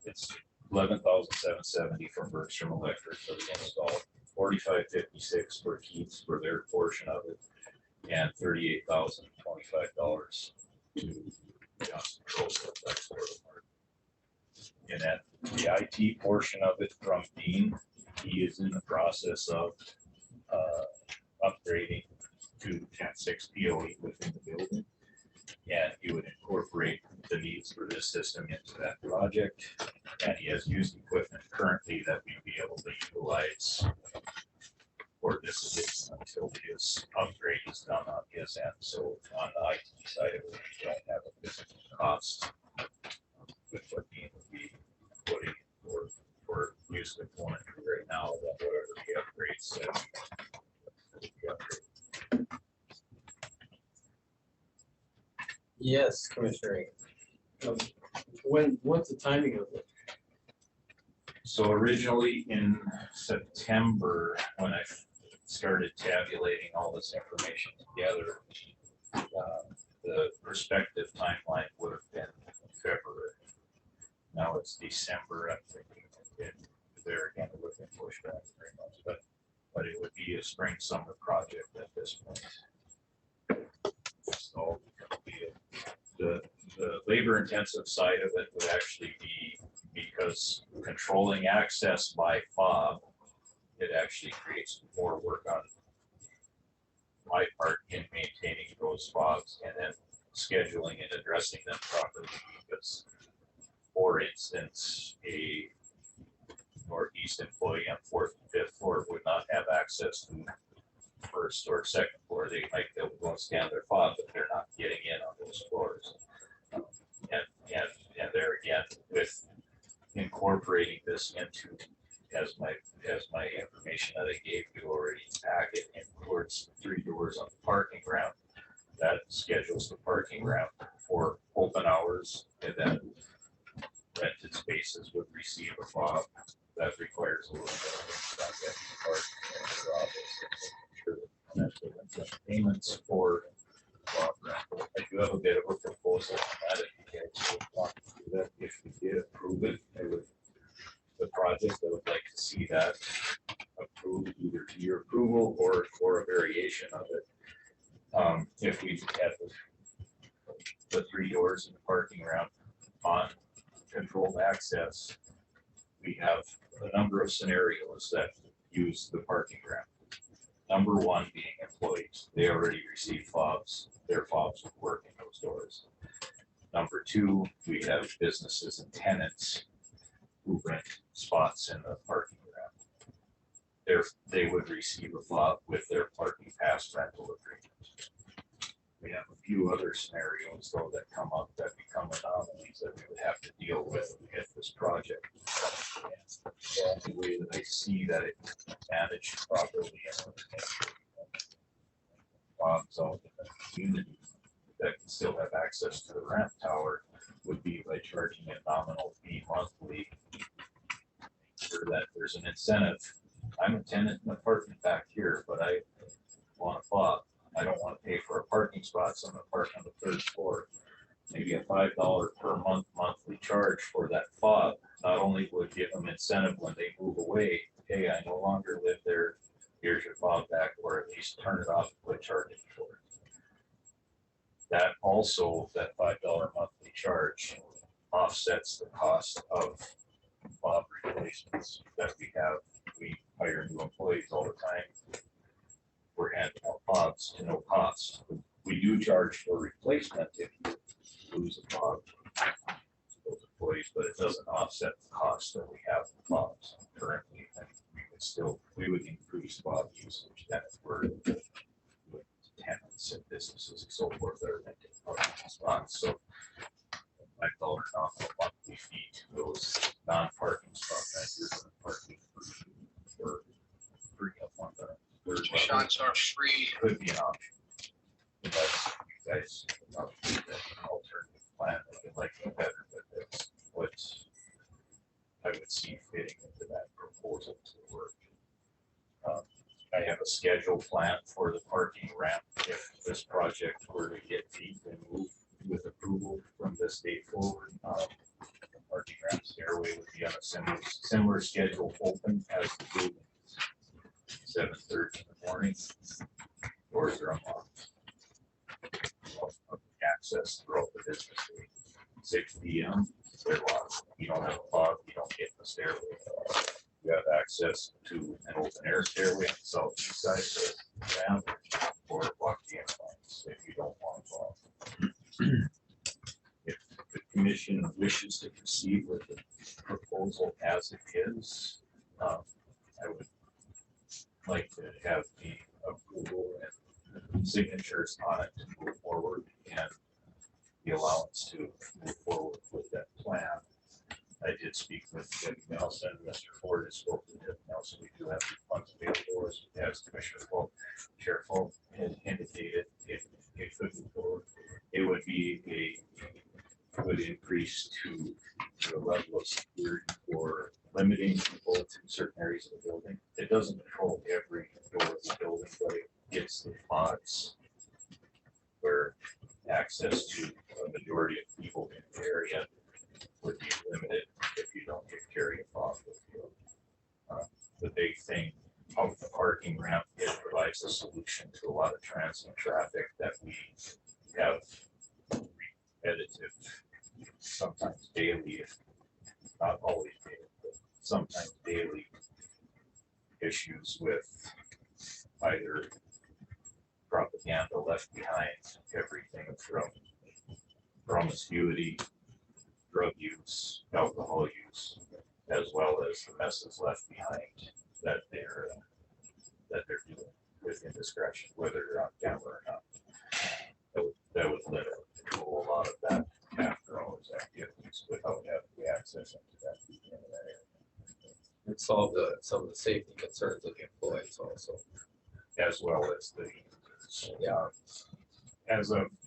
it's 11,770 from Bergstrom Electric for the install, 4,556 for Keith's for their portion of it, and $38,025 to Johnson Controls for the part. And then the IT portion of it from Dean, he is in the process of upgrading to 10.6 PoE within the building. And he would incorporate the needs for this system into that project. And he has used equipment currently that we'd be able to utilize for this addition until his upgrade is done on his end. So on the IT side of it, we don't have a physical cost with what Dean would be putting for use of componentry right now, that whatever the upgrades that the upgrade. Yes, Commissioner. What's the timing of it? So originally in September, when I started tabulating all this information together, the prospective timeline would have been February. Now it's December, I'm thinking, there again, it would have been pushed back 3 months, but it would be a spring, summer project at this point. So the labor intensive side of it would actually be, because controlling access by fob, it actually creates more work on my part in maintaining those fobs and then scheduling and addressing them properly. Because, for instance, a northeast employee on 4th and 5th floor would not have access to first or second floor. They might be able to go and scan their fob, but they're not getting in on those floors. And there again, with incorporating this into as my information that I gave you already packet includes 3 doors on the parking ground. That schedules the parking ground for open hours, and then rented spaces would receive a fob. That requires a little bit of payments for fob rental. I do have a bit of a proposal on that if you guys would want to do that. If we did approve it, the project, I would like to see that approved either to your approval or for a variation of it. If we had the 3 doors in the parking ground on controlled access, we have a number of scenarios that use the parking ground. Number 1 being employees. They already receive fobs. Their fobs would work in those doors. Number 2, we have businesses and tenants who rent spots in the parking ground. They would receive a fob with their parking pass rental agreement. We have a few other scenarios though that come up that become anomalies that we would have to deal with this project. And the way that I see that it managed properly zone in the community that can still have access to the ramp tower would be by charging a nominal fee monthly. Sure that there's an incentive. I'm a tenant in the parking back here, but I want a fob. I don't want to pay for a parking spot, so I'm gonna park on the 3rd floor. Maybe a $5 per month monthly charge for that fob not only would give them incentive when they move away. Hey, I no longer live there. Here's your fob back, or at least turn it off and quit charging for it. That also, that $5 monthly charge offsets the cost of fob replacements that we have. We hire new employees all the time. We're handing out fobs to no cost. We do charge for replacement if you lose a fob to those employees, but it doesn't offset the cost that we have for fobs currently. And we would increase fob usage that we're with tenants and businesses and so forth that are renting parking spots. So $5 nominal monthly fee to those non-parking spot renters and parking for free up on the 3rd level. Shots are free. Could be an option. But you guys probably an alternative plan that you'd like to better, but that's what I would see fitting into that proposal to work. I have a schedule plan for the parking ramp if this project were to get deep and move with approval from this date forward. The parking ramp stairway would be on a similar schedule, open as the building. 7:30 in the morning. Doors are unlocked. Access throughout the business week. 6 p.m. they're locked. You don't have a fob, you don't get in the stairway. You have access to an open air stairway on the southeast side to the ramp or walk the inclines if you don't want to. If the commission wishes to proceed with the proposal as it is, I would like to have the approval and signatures on it to move forward and the allowance to move forward with that plan. I did speak with Debbie Nelson, Mr. Ford has spoken to Debbie Nelson. We do have the funds available as Commissioner Folk, Chair Folk had indicated if it could move forward. It would be would increase to the level of security for limiting people to certain areas of the building. It doesn't control every door of the building, but it gets the spots where access to a majority of people in the area would be limited if you don't get carry a fob with you. The big thing of the parking ramp, it provides a solution to a lot of transient traffic that we have repetitive, sometimes daily, if not always daily, but sometimes daily issues with either propaganda left behind, everything from promiscuity, drug use, alcohol use, as well as the messes left behind that they're doing with indiscretion, whether they're on camera or not. That would limit to a lot of that after hours activities without having the access into that area. It solved some of the safety concerns of the employees also. As well as the,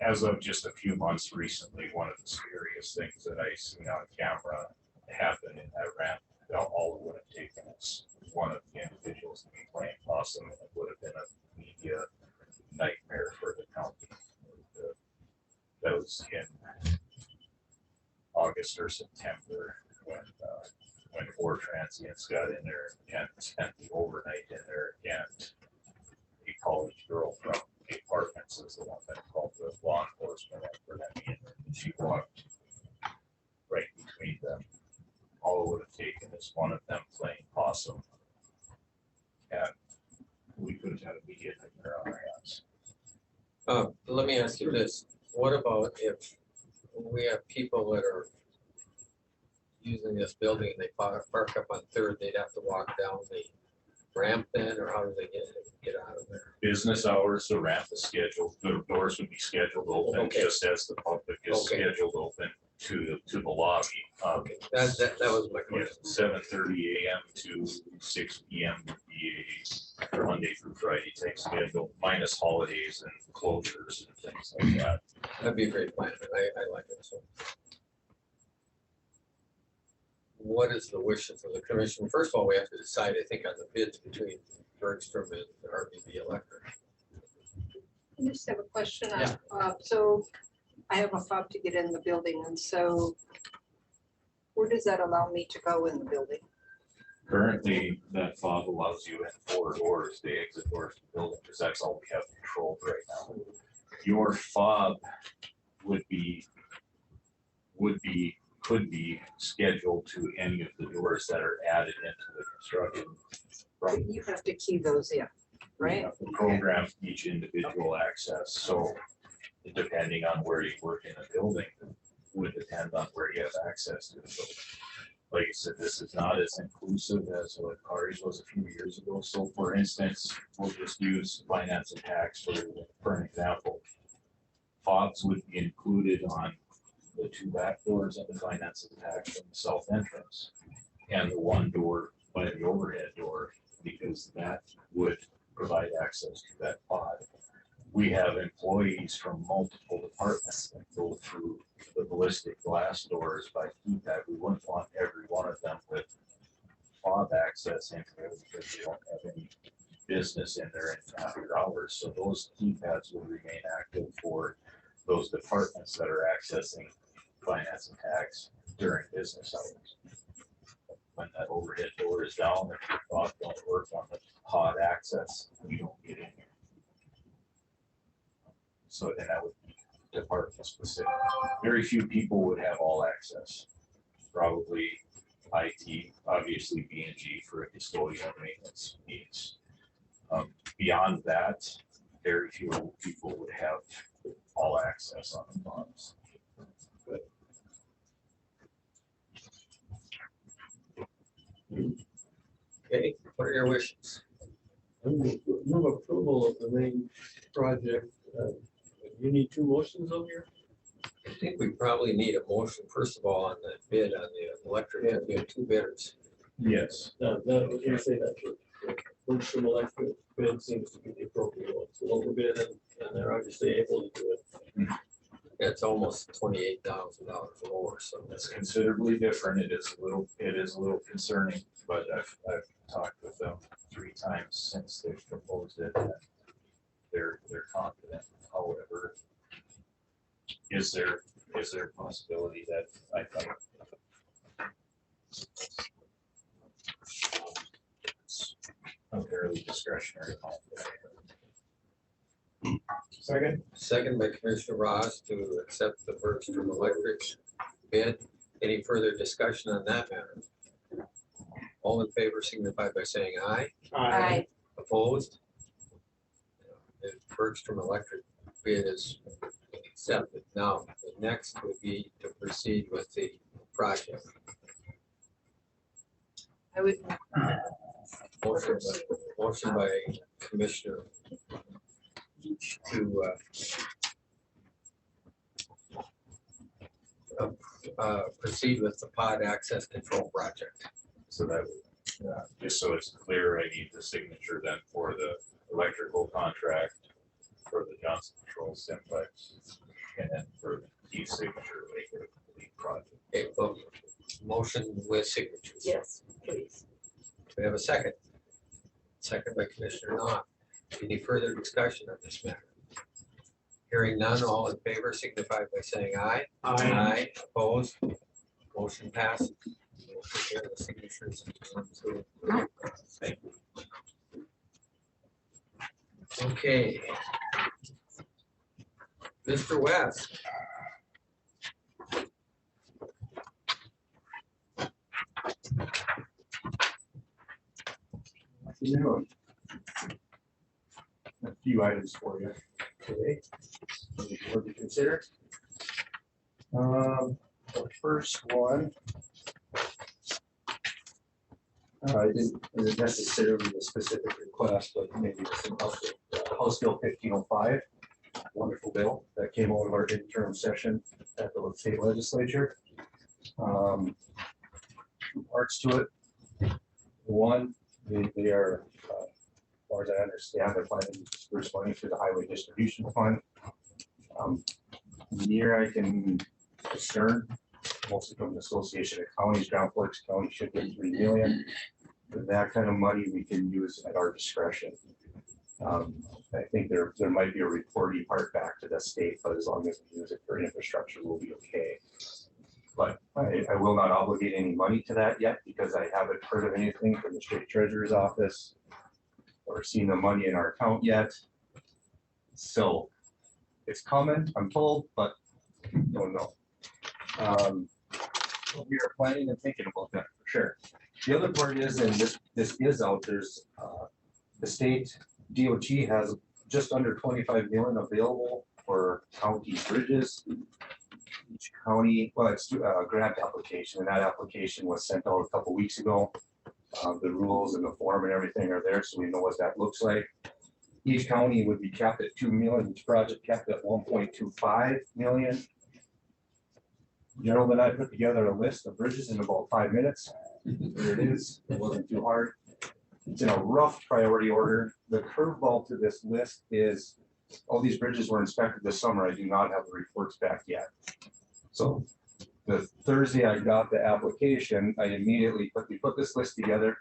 as of just a few months recently, one of the scariest things that I seen on camera happen in that ramp, all it would have taken is one of the individuals to be playing possum, and it would have been a media nightmare for the county. That was in August or September when 4 transients got in there and spent the overnight in there, and a college girl from the apartments is the one that called the law enforcement for them in there. And she walked right between them. All it would have taken is one of them playing possum, and we could have had a media nightmare on our hands. Let me ask you this, what about if we have people that are using this building and they park up on Third, they'd have to walk down the ramp then, or how do they get out of there? Business hours, the ramp is scheduled, the doors would be scheduled open, Okay. just as the public is Okay. scheduled open to the lobby. Okay, that was my question. 7:30 a.m. to 6 p.m. would be a Monday through Friday type schedule, minus holidays and closures and things like that. That'd be a great plan, I like it, so. What is the wishes of the commission? First of all, we have to decide, I think, on the bids between Bergstrom and RBB Electric. I just have a question. Yeah. So I have a fob to get in the building, and so where does that allow me to go in the building? Currently, that fob allows you in 4 doors, the exit doors to the building, because that's all we have controlled right now. Your fob could be scheduled to any of the doors that are added into the construction. But you have to key those in, right? You have to program each individual access, so depending on where you work in a building would depend on where you have access to the building. Like I said, this is not as inclusive as what Kari's was a few years ago. So for instance, we'll just use finance and tax for an example. Fobs would be included on the 2 back doors and the finance and tax from the south entrance, and the 1 door by the overhead door, because that would provide access to that pod. We have employees from multiple departments that go through the ballistic glass doors by keypad. We wouldn't want every one of them with fob access into there because they don't have any business in there after hours. So those keypads will remain active for those departments that are accessing finance and tax during business hours. When that overhead door is down, if your fob don't work on the pod access, you don't get in here. So then that would be department specific. Very few people would have all access. Probably IT, obviously B&G for a custodial maintenance needs. Beyond that, very few people would have all access on the bonds. Okay, what are your wishes? Move approval of the main project. You need 2 motions over here? I think we probably need a motion, first of all, on the bid on the electric, and we have 2 bidders. Yes. No, I was gonna say that for Bergstrom Electric bid seems to be the appropriate one. So overbid and they're obviously able to do it. It's almost $28,000 lower, so That's considerably different. It is a little concerning, but I've talked with them 3 times since they've proposed it. And they're confident. However, is there a possibility that I think it's unfairly discretionary? Second by Commissioner Ross to accept the Bergstrom Electric bid. Any further discussion on that matter? All in favor signify by saying aye. Aye. Opposed? The Bergstrom Electric bid is accepted. Now, the next would be to proceed with the project. I would. Motion by Commissioner to proceed with the pod access control project. So that, just so it's clear, I need the signature then for the electrical contract, for the Johnson Controls Simplex, and then for the signature later for the project. Okay, well, motion with signatures. Yes, please. Do we have a second? Second by Commissioner Knopf. Any further discussion on this matter? Hearing none, all in favor signify by saying aye. Aye. Opposed? Motion passes. We'll prepare the signatures. Thank you. Okay. Mr. West. Afternoon. A few items for you today, for to consider. The first one, I didn't necessarily a specific request, but maybe some help with House Bill 1505, wonderful bill that came out of our interim session at the state legislature. Two parts to it. One, they are, as far as I understand, they're planning to disperse money through the Highway Distribution Fund. Near I can discern, mostly from the Association of Counties, Grand Forks County should get 3 million. But that kind of money we can use at our discretion. I think there might be a reporting part back to the state, but as long as we use it for infrastructure, we'll be okay. But I will not obligate any money to that yet because I haven't heard of anything from the state treasurer's office or seen the money in our account yet. So it's coming, I'm told, but don't know. We are planning and thinking about that for sure. The other part is, and this is out, there's the state DOT has just under 25 million available for county bridges. Each county, well, it's a grant application, and that application was sent out a couple weeks ago. The rules and the form and everything are there, so we know what that looks like. Each county would be capped at 2 million, each project capped at 1.25 million. Gentlemen, I put together a list of bridges in about 5 minutes. There it is. It wasn't too hard. It's in a rough priority order. The curveball to this list is all these bridges were inspected this summer. I do not have the reports back yet. So the Thursday I got the application, I immediately put this list together,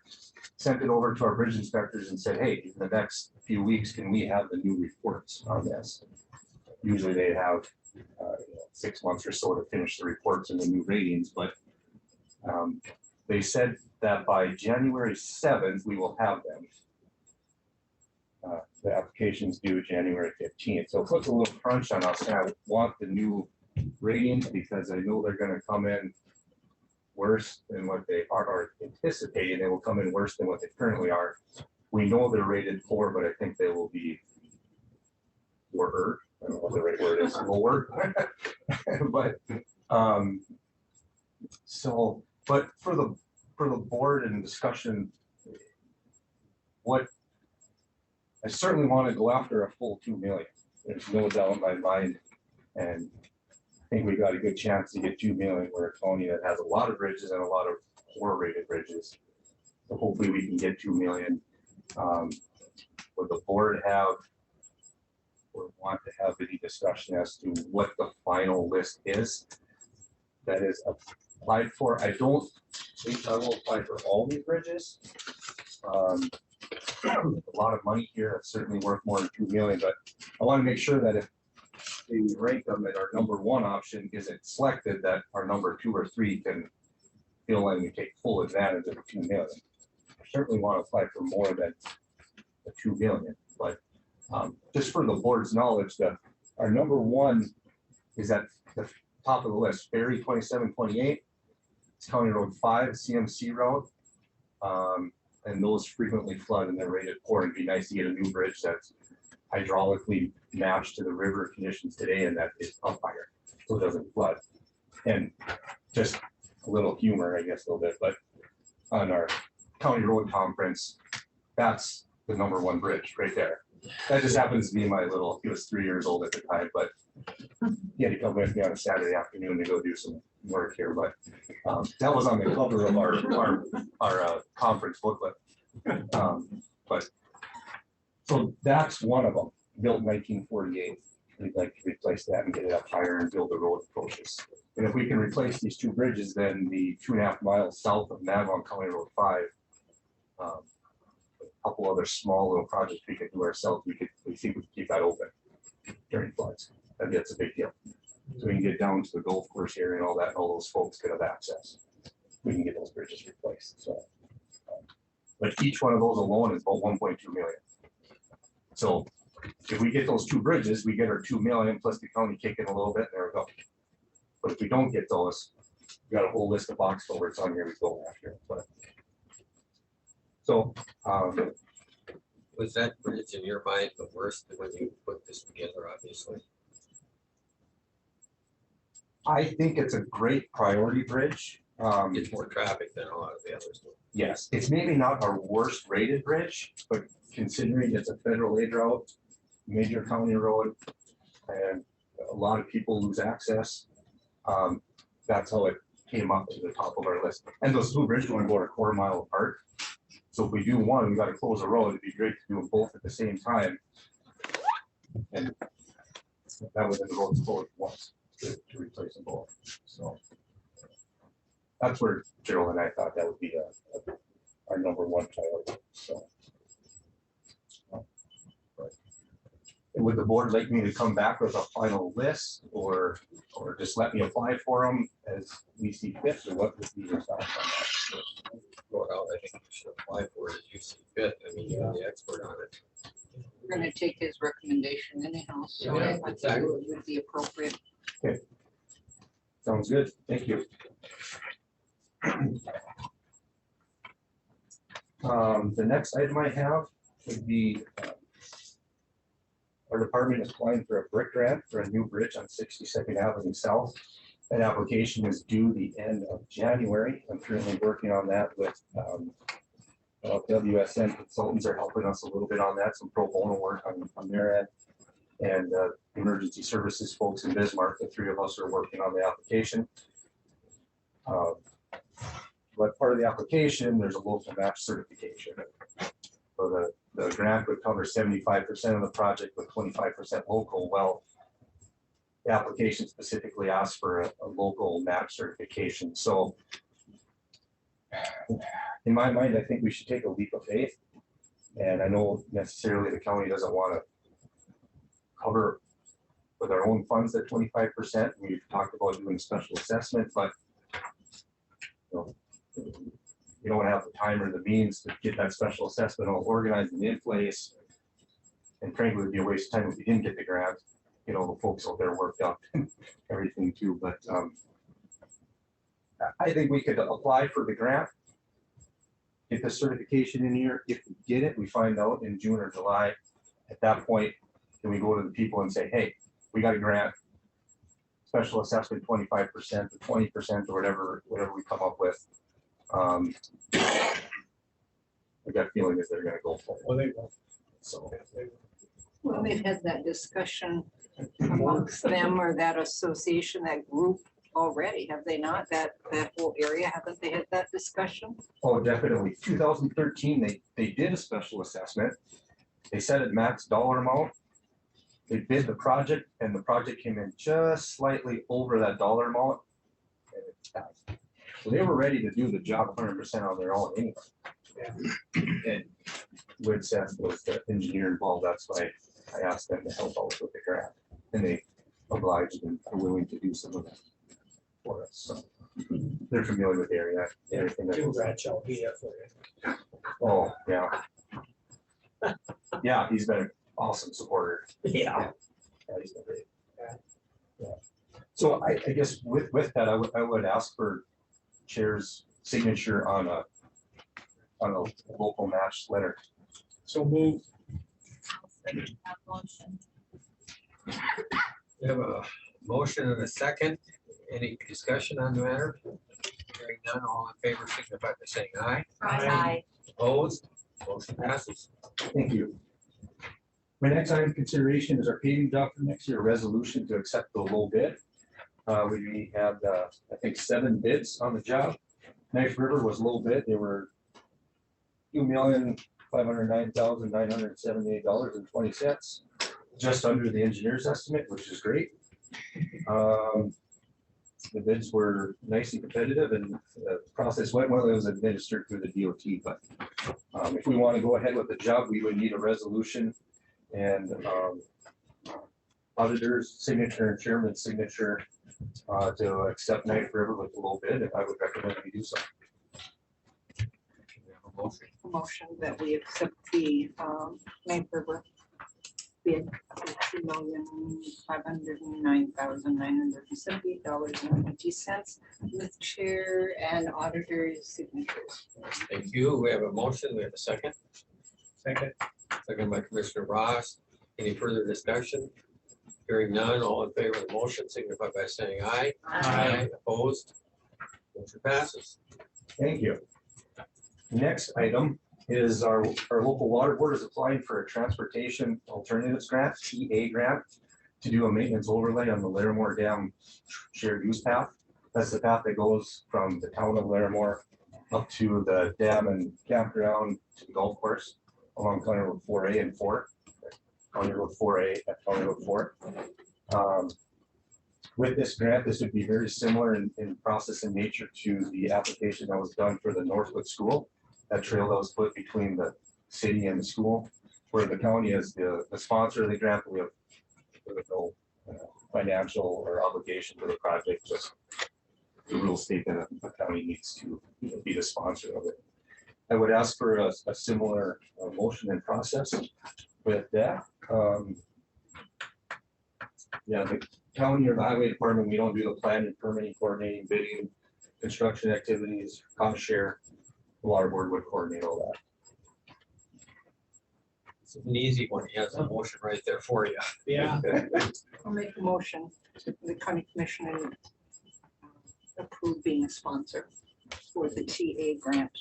sent it over to our bridge inspectors and said, hey, in the next few weeks, can we have the new reports on this? Usually they have 6 months or so to finish the reports and the new ratings, but they said that by January 7th, we will have them. The application's due January 15th. So it puts a little crunch on us, and I want the new ratings because I know they're gonna come in worse than what they are anticipating. They will come in worse than what they currently are. We know they're rated 4, but I think they will be lower. I don't know what the right word is, lower. But but for the board and discussion, what I certainly want to go after a full 2 million. There's no doubt in my mind, and I think we got a good chance to get 2 million. We're a county that has a lot of bridges and a lot of poor rated bridges. So hopefully we can get 2 million. Would the board have or want to have any discussion as to what the final list is that is applied for. I don't think I will apply for all these bridges. A lot of money here, it's certainly worth more than 2 million, but I want to make sure that if we rank them and our number one option isn't selected, that our number 2 or 3 can feel like we take full advantage of the 2 million. I certainly want to apply for more than the 2 million, but just for the board's knowledge, that our number one is at the top of the list, Ferry 2728, it's County Road 5, CMC Road. And those frequently flood and they're rated poor. It'd be nice to get a new bridge that's hydraulically matched to the river conditions today and that is up higher, so it doesn't flood. And just a little humor, I guess, a little bit, but on our county road conference, that's the number one bridge right there. That just happens to be my little, he was 3 years old at the time, but he had to come with me on a Saturday afternoon to go do some work here, but that was on the cover of our conference booklet. But so that's one of them, built in 1948. We'd like to replace that and get it up higher and build the road approaches. And if we can replace these 2 bridges, then the 2.5 miles south of Navon County Road 5, a couple other small little projects we could do ourselves, we think we could keep that open during floods. And that's a big deal. So we can get down to the golf course area and all that, and all those folks could have access. We can get those bridges replaced, so. But each one of those alone is about 1.2 million. So if we get those 2 bridges, we get our 2 million plus the county kicking a little bit, there we go. But if we don't get those, we got a whole list of box culverts on here we go after, but. So, Was that bridge in your mind the worst when you put this together, obviously? I think it's a great priority bridge. It's more traffic than a lot of the others. Yes, it's maybe not our worst rated bridge, but considering it's a federal aid route, major county road, and a lot of people lose access, that's how it came up to the top of our list. And those 2 bridges only go a quarter mile apart. So if we do one, we got to close a road. It'd be great to do them both at the same time. And that was in the road's closed once to replace them both. So that's where Gerald and I thought that would be our number one priority. So, would the board like me to come back with a final list, or just let me apply for them as we see fit, or what would be your thoughts on that? Well, I think you should apply for it as you see fit. I mean, you're the expert on it. We're gonna take his recommendation anyhow, so Yeah, I think exactly. it would be appropriate. Okay. Sounds good. Thank you. The next item I have would be our department is applying for a brick grant for a new bridge on 62nd Avenue South. That application is due the end of January. I'm currently working on that with WSN consultants are helping us a little bit on that, some pro bono work on their end. And emergency services folks in Bismarck, the 3 of us are working on the application. But part of the application, there's a local match certification. So the grant would cover 75% of the project with 25% local. Well, the application specifically asks for a local match certification. So in my mind, I think we should take a leap of faith. And I know necessarily the county doesn't want to cover with our own funds at 25%. We've talked about doing special assessment, but you know, you don't have the time or the means to get that special assessment all organized and in place. And frankly, it would be a waste of time if we didn't get the grant. You know, the folks out there worked up and everything too. But I think we could apply for the grant, get the certification in here. If we get it, we find out in June or July. At that point, then we go to the people and say, hey, we got a grant, special assessment 25% or 20% or whatever we come up with. I got a feeling that they're going to go for it. So. Well, they've had that discussion amongst them or that association, that group already, have they not? That whole area, haven't they had that discussion? Oh, definitely. 2013, they did a special assessment. They set a max dollar amount. They bid the project and the project came in just slightly over that dollar amount. And it passed. So they were ready to do the job 100% on their own anyway. And Wood Seth was the engineer involved, that's why I asked them to help out with the grant. And they obliged and are willing to do some of that for us, so. They're familiar with the area, everything that goes on. Oh, yeah. Yeah, he's been an awesome supporter. Yeah, he's been great. Yeah. So I guess with that, I would ask for chair's signature on a local match letter. So move. We have a motion and a second. Any discussion on the matter? Hearing none, all in favor, signify by saying aye. Aye. Opposed? Motion passes. Thank you. My next item of consideration is our paving job for next year, a resolution to accept the low bid. We had, I think, 7 bids on the job. Knife River was low bid. They were $2,509,978.20, just under the engineer's estimate, which is great. The bids were nice and competitive, and the process went well. It was administered through the DOT, but if we want to go ahead with the job, we would need a resolution and auditor's signature and chairman's signature to accept Knife River with the low bid, and I would recommend we do so. A motion that we accept the Knife River bid of $2,509,978.90 with chair and auditor's signatures. Thank you. We have a motion. We have a second. Second. Second by Commissioner Ross. Any further discussion? Hearing none, all in favor of the motion signify by saying aye. Aye. Opposed? Motion passes. Thank you. Next item is our local water board is applying for a transportation alternatives grant, TA grant, to do a maintenance overlay on the Larimore Dam shared use path. That's the path that goes from the town of Larimore up to the dam and campground to the golf course along County Road 4A and 4. County Road 4A at County Road 4. With this grant, this would be very similar in process and nature to the application that was done for the Northwood School. That trail that was put between the city and the school, where the county is the sponsor of the grant. We have no financial or obligation to the project, just the rules state that the county needs to be the sponsor of it. I would ask for a similar motion and process with that. Yeah, the county or the highway department, we don't do the planning, permitting, coordinating, bidding, construction activities, cost share. The water board would coordinate all that. It's an easy one. He has a motion right there for you. Yeah. I'll make a motion to the county commission and approve being a sponsor for the TA grant.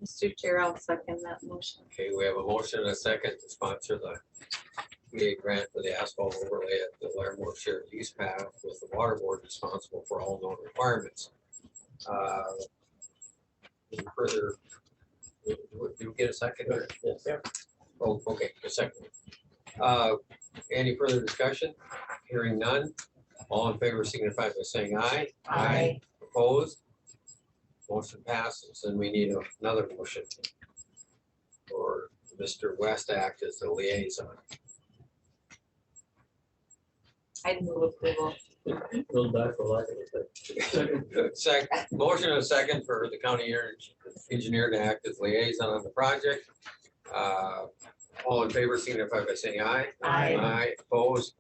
Mr. Chair, I'll second that motion. Okay, we have a motion and a second to sponsor the TA grant for the asphalt overlay at the Larimore shared use path with the water board responsible for all known requirements. Any further, do you get a second? Yes. Oh, okay, a second. Any further discussion? Hearing none. All in favor signify by saying aye. Aye. Opposed? Motion passes, and we need another motion for Mr. West act as the liaison. I move approval. Goes back for lack of a second. Motion and a second for the county engineer to act as liaison on the project. All in favor signify by saying aye. Aye. Aye, opposed,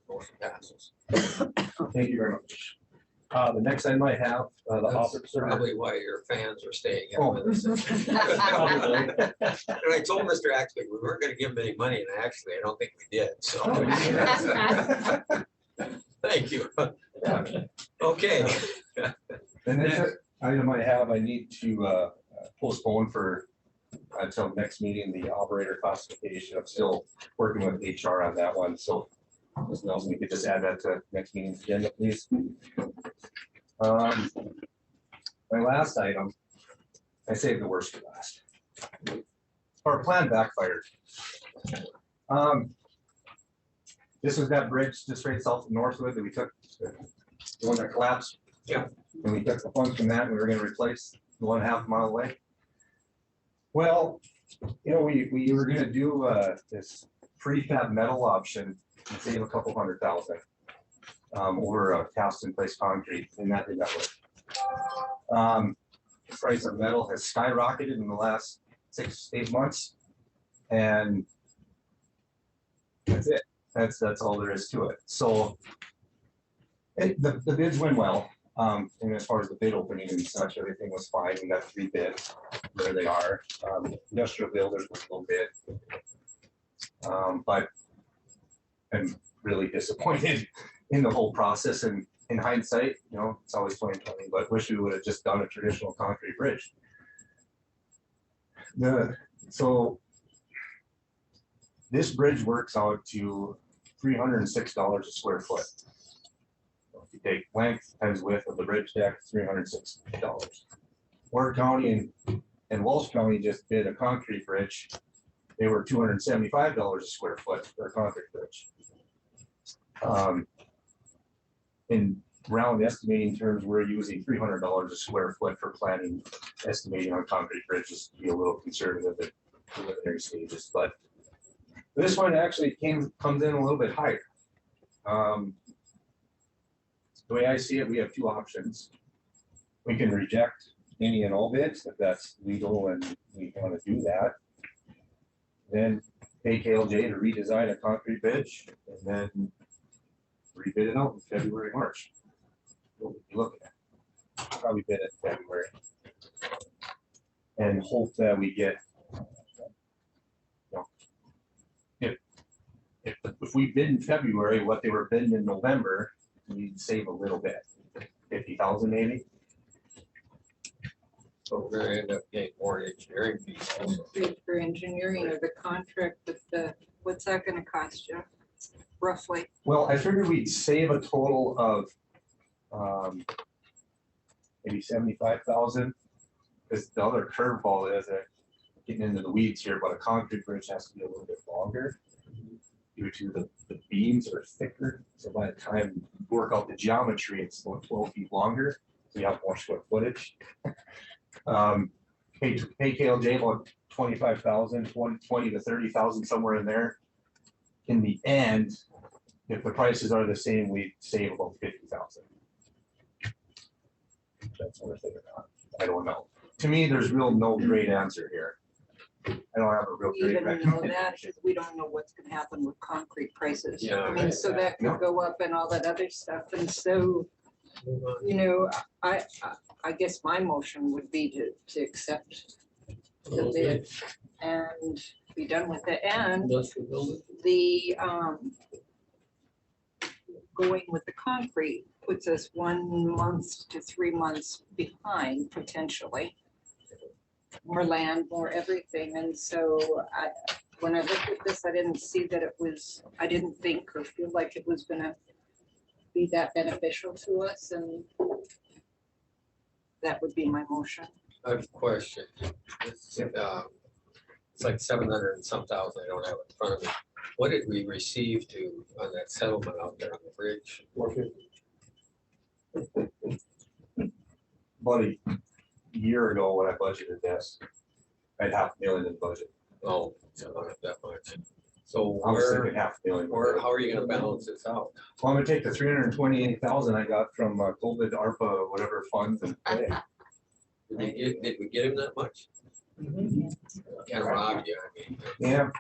motion passes. Thank you very much. The next item I have, the That's officer. probably why your fans are staying here Oh. with us. And I told Mr. Axley we weren't gonna give him any money, and actually, I don't think we did, so. Thank you. Okay. The next item I have, I need to postpone for until next meeting, the operator classification. I'm still working with HR on that one, so Ms. Nelson, we could just add that to next meeting's agenda, please. My last item, I saved the worst for last. Our plan backfired. This was that bridge just right south of Northwood that we took, the one that collapsed. Yeah. And we took the funds from that and we were gonna replace the 1.5 mile away. Well, you know, we were gonna do this prefab metal option and save a couple $100,000 over cast in place concrete, and that did not work. The price of metal has skyrocketed in the last 6-8 months, and that's it. That's all there is to it. So the bids went well. And as far as the bid opening and such, everything was fine. We got 3 bids. There they are. Industrial builders was a little bit. But I'm really disappointed in the whole process. And in hindsight, you know, it's always 2020, but wish we would have just done a traditional concrete bridge. So this bridge works out to $306 a square foot. If you take length times width of the bridge deck, $306. Ward County and Walsh County just did a concrete bridge. They were $275 a square foot for a concrete bridge. In round estimating terms, we're using $300 a square foot for planning, estimating on concrete bridges to be a little conservative at preliminary stages, but this one actually comes in a little bit higher. The way I see it, we have 2 options. We can reject any and all bids if that's legal and we want to do that. Then pay KLJ to redesign a concrete bridge and then rebid it out in February, March. What we'll be looking at. Probably bid it in February. And hope that we get, if we bid in February, what they were bidding in November, we'd save a little bit, 50,000 maybe. So we're gonna end up getting more engineering fees. For engineering or the contract with the, what's that gonna cost you roughly? Well, I figured we'd save a total of maybe 75,000. Because the other curveball is that, getting into the weeds here, but a concrete bridge has to be a little bit longer due to the beams are thicker. So by the time you work out the geometry, it's about 12 feet longer. So you have more square footage. Pay KLJ about 25,000, 20 to 30,000, somewhere in there. In the end, if the prices are the same, we save about 50,000. That's what we're thinking about. I don't know. To me, there's no great answer here. I don't have a real We great even know recommendation. that because we don't know what's gonna happen with concrete prices. Yeah, I mean, right. so that could go up and all that other stuff. And so, you know, I guess my motion would be to accept the bid and be done with it. And Industrial building. the going with the concrete puts us 1 month to 3 months behind potentially. More land, more everything. And so when I looked at this, I didn't see that it was, I didn't think or feel like it was gonna be that beneficial to us, and that would be my motion. I have a question. It's like 700 and some thousand. I don't have it in front of me. What did we receive on that settlement out there on the bridge? 450. About a year ago, when I budgeted this, I had $500,000 in budget. Oh, so not that much. So I was where, thinking $500,000. how are you gonna balance this out? Well, I'm gonna take the 328,000 I got from COVID, ARPA, whatever funds and pay. Did we get him that much? Can't rob you, I mean, Yeah,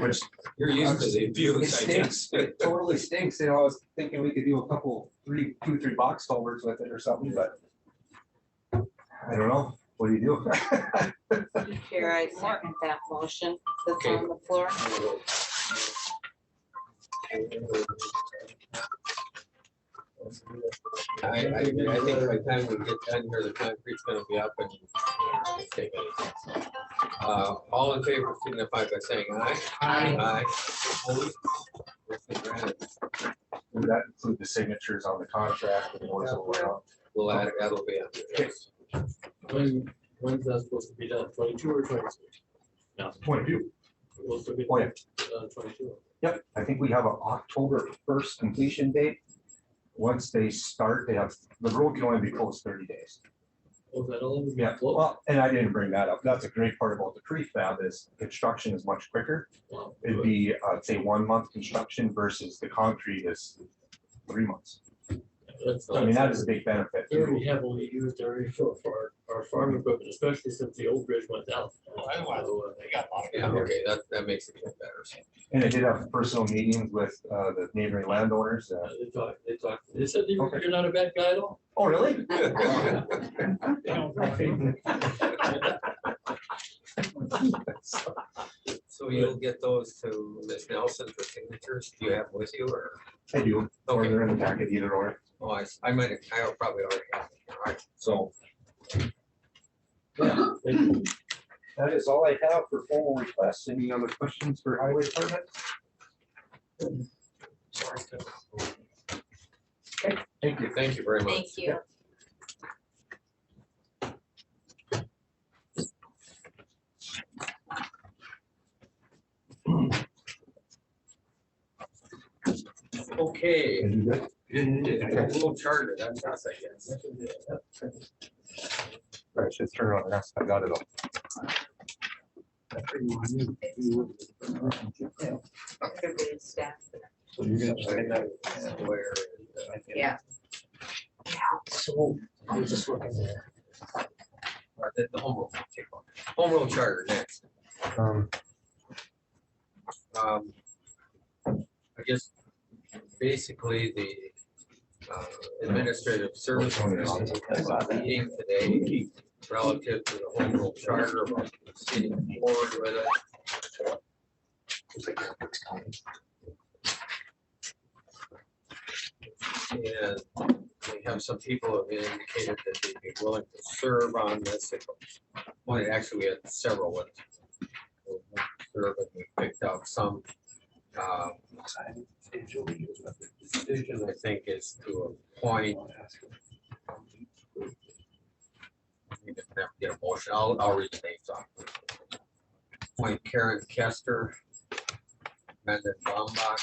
which you're used to the it abuse, I stinks. guess. It totally stinks. You know, I was thinking we could do a couple, 2 or 3 box culverts with it or something, but I don't know. What do you do? Chair, I second that motion that's Okay. on the floor. I think by the time we get done here, the concrete's gonna be up and take anything. All in favor, signify by saying aye. Aye. Opposed? Motion granted. Would that include the signatures on the contract? And what's all around? Well, that'll be on the list. When's that supposed to be done? 22 or 26? No. 22. We'll still be Oh, yeah. 22. Yep, I think we have an October 1st completion date. Once they start, they have, the road can only be closed 30 days. Was that all? Yeah, well, and I didn't bring that up. That's a great part about the prefab is construction is much quicker. Wow. It'd be, say, 1 month construction versus the concrete is 3 months. That's I mean, that is a big benefit. very heavily used area for our farm equipment, especially since the old bridge went down. Yeah, okay, that makes it feel better. And I did have personal meetings with the neighboring landowners. They said you're not a bad guy at all. Oh, really? So you'll get those to Ms. Nelson for signatures? Do you have them with you or? I do, or Okay. they're in the packet either or. Oh, I might, I probably already have it. All right, So. Yeah, that is all I have for formal requests. Any other questions for highway department? Okay, thank you. thank you very much. Thank you. Okay. Can you do A little charter, that's us, I guess. I should turn on that. I got it all. Everybody's staff. So you're gonna say that. Where, Yeah. So I was just looking there. the home rule. Home rule charter next. I guess basically the administrative service commission has a meeting today relative to the home rule charter, about proceeding forward with it. And we have some people who have indicated that they'd be willing to serve on this. Well, actually, we had several ones. Serve, and we picked out some. Decision, I think, is to appoint. We didn't have to get a motion. I'll read the names off. Appoint Karen Kester, Amanda Bombach,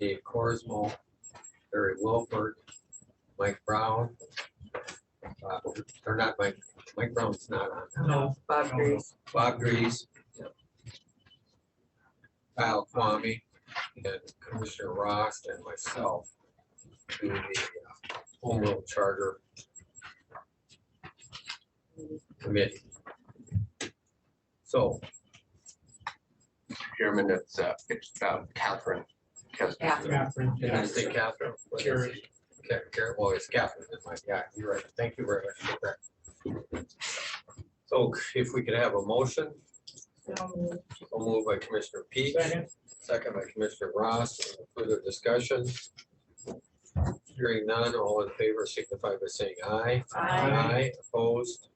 Dave Corsmo, Barry Wilford, Mike Brown. Or not Mike Brown's not on. No. Bob Grease. Bob Grease. Kyle Kwame and Commissioner Ross and myself to the home rule charter committee. So. Chairman, it's Catherine. Catherine. Did I say Catherine? Karen. Karen, well, it's Catherine, yeah, you're right. Thank you very much for that. So if we could have a motion. So moved by Commissioner Peak. Second by Commissioner Ross. Further discussion? Hearing none, all in favor signify by saying aye. Aye. Opposed?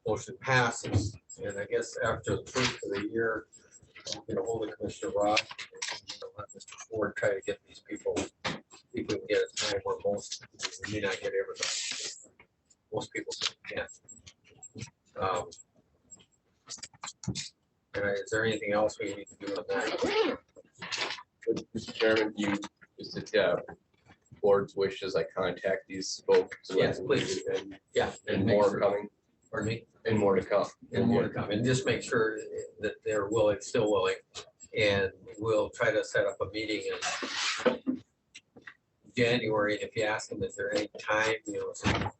Motion passes. And I guess after the first of the year, I'm gonna hold Commissioner Ross. And let Mr. Ford try to get these people, we can get a time where we may not get everybody. Most people can't. Is there anything else we need to do on that? Mr. Chairman, is it board's wishes I contact these folks? Yes, please. Yeah, and make more sure- coming, Pardon me? and more to come. And more to come, and just make sure that they're willing, still willing, and we'll try to set up a meeting in January, and if you ask them, is there any time,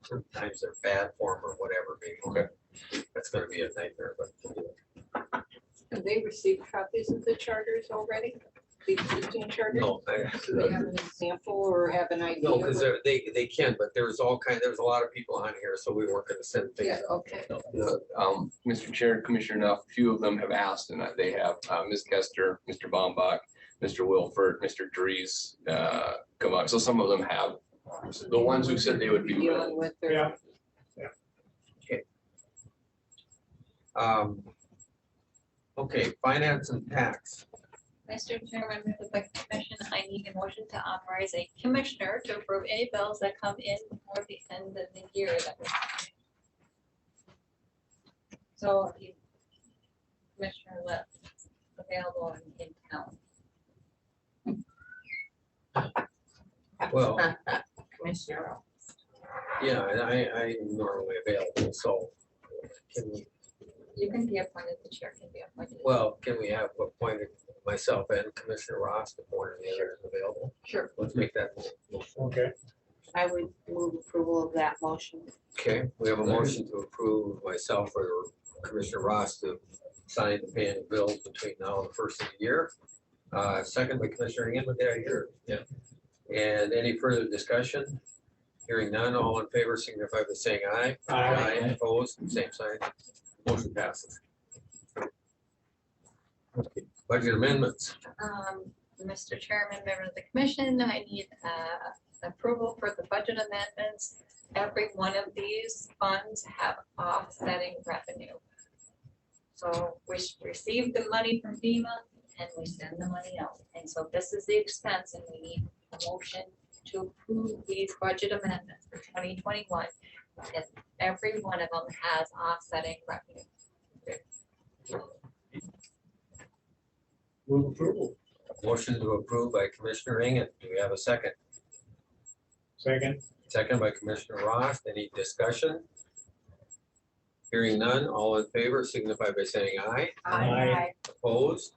sometimes they're bad form or whatever, maybe. Okay. That's gonna be a nightmare, but. Have they received copies of the charters already? The existing charters? No, Do they have an example or have an idea? no, because they can, but there's a lot of people on here, so we weren't gonna send things. Yeah, okay. Mr. Chair, Commissioner Nuff, a few of them have asked, and they have Ms. Kester, Mr. Bombach, Mr. Wilford, Mr. Dries, come on. So some of them have. The ones who said they would be willing. Dealing with their. Okay, finance and tax. Mr. Chairman, with the commission, I need a motion to authorize a commissioner to approve any bills that come in before the end of the year. So Commissioner left. available in town. Well, Commissioner. yeah, and I'm normally available, so can we, You can be appointed, the chair can be appointed. well, can we have appointed myself and Commissioner Ross before the other is available? Sure. Let's make that. Okay. I would move approval of that motion. Okay, we have a motion to approve myself or Commissioner Ross to sign the paying of bills between now and the first of the year. Second by Commissioner Inman, did I hear? Yeah. And any further discussion? Hearing none, all in favor signify by saying aye. Aye. Opposed, same sign. Motion passes. Okay, budget amendments. Mr. Chairman, members of the commission, I need approval for the budget amendments. Every one of these funds have offsetting revenue. So we receive the money from FEMA and we send the money out. And so this is the expense and we need a motion to approve these budget amendments for 2021. And every one of them has offsetting revenue. Move approval. Motion to approve by Commissioner Inman. Do we have a second? Second. Second by Commissioner Ross. Any discussion? Hearing none, all in favor signify by saying aye. Aye. Opposed?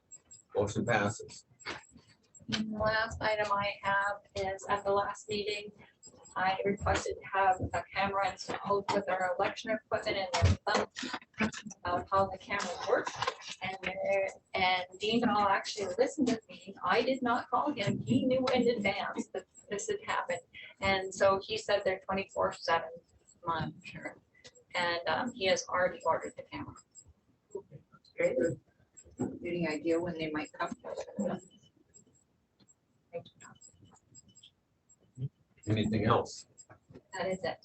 Motion passes. And the last item I have is at the last meeting, I requested to have a camera installed with our election equipment and about how the camera works. And Dean Hall actually listened to me. I did not call him. He knew in advance that this had happened. And so he said they're 24/7 monitored. And he has already ordered the camera. Great. Any idea when they might come? Anything else? That is it.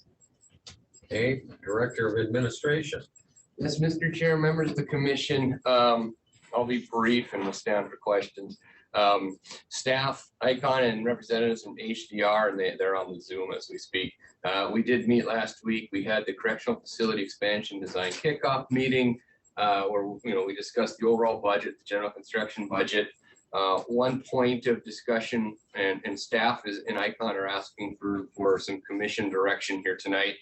Okay, Director of Administration. Yes, Mr. Chair, members of the commission, I'll be brief and we'll stand for questions. Staff, Icon and representatives from HDR, and they're on the Zoom as we speak. We did meet last week. We had the correctional facility expansion design kickoff meeting where we discussed the overall budget, the general construction budget. One point of discussion and staff and Icon are asking for some commission direction here tonight.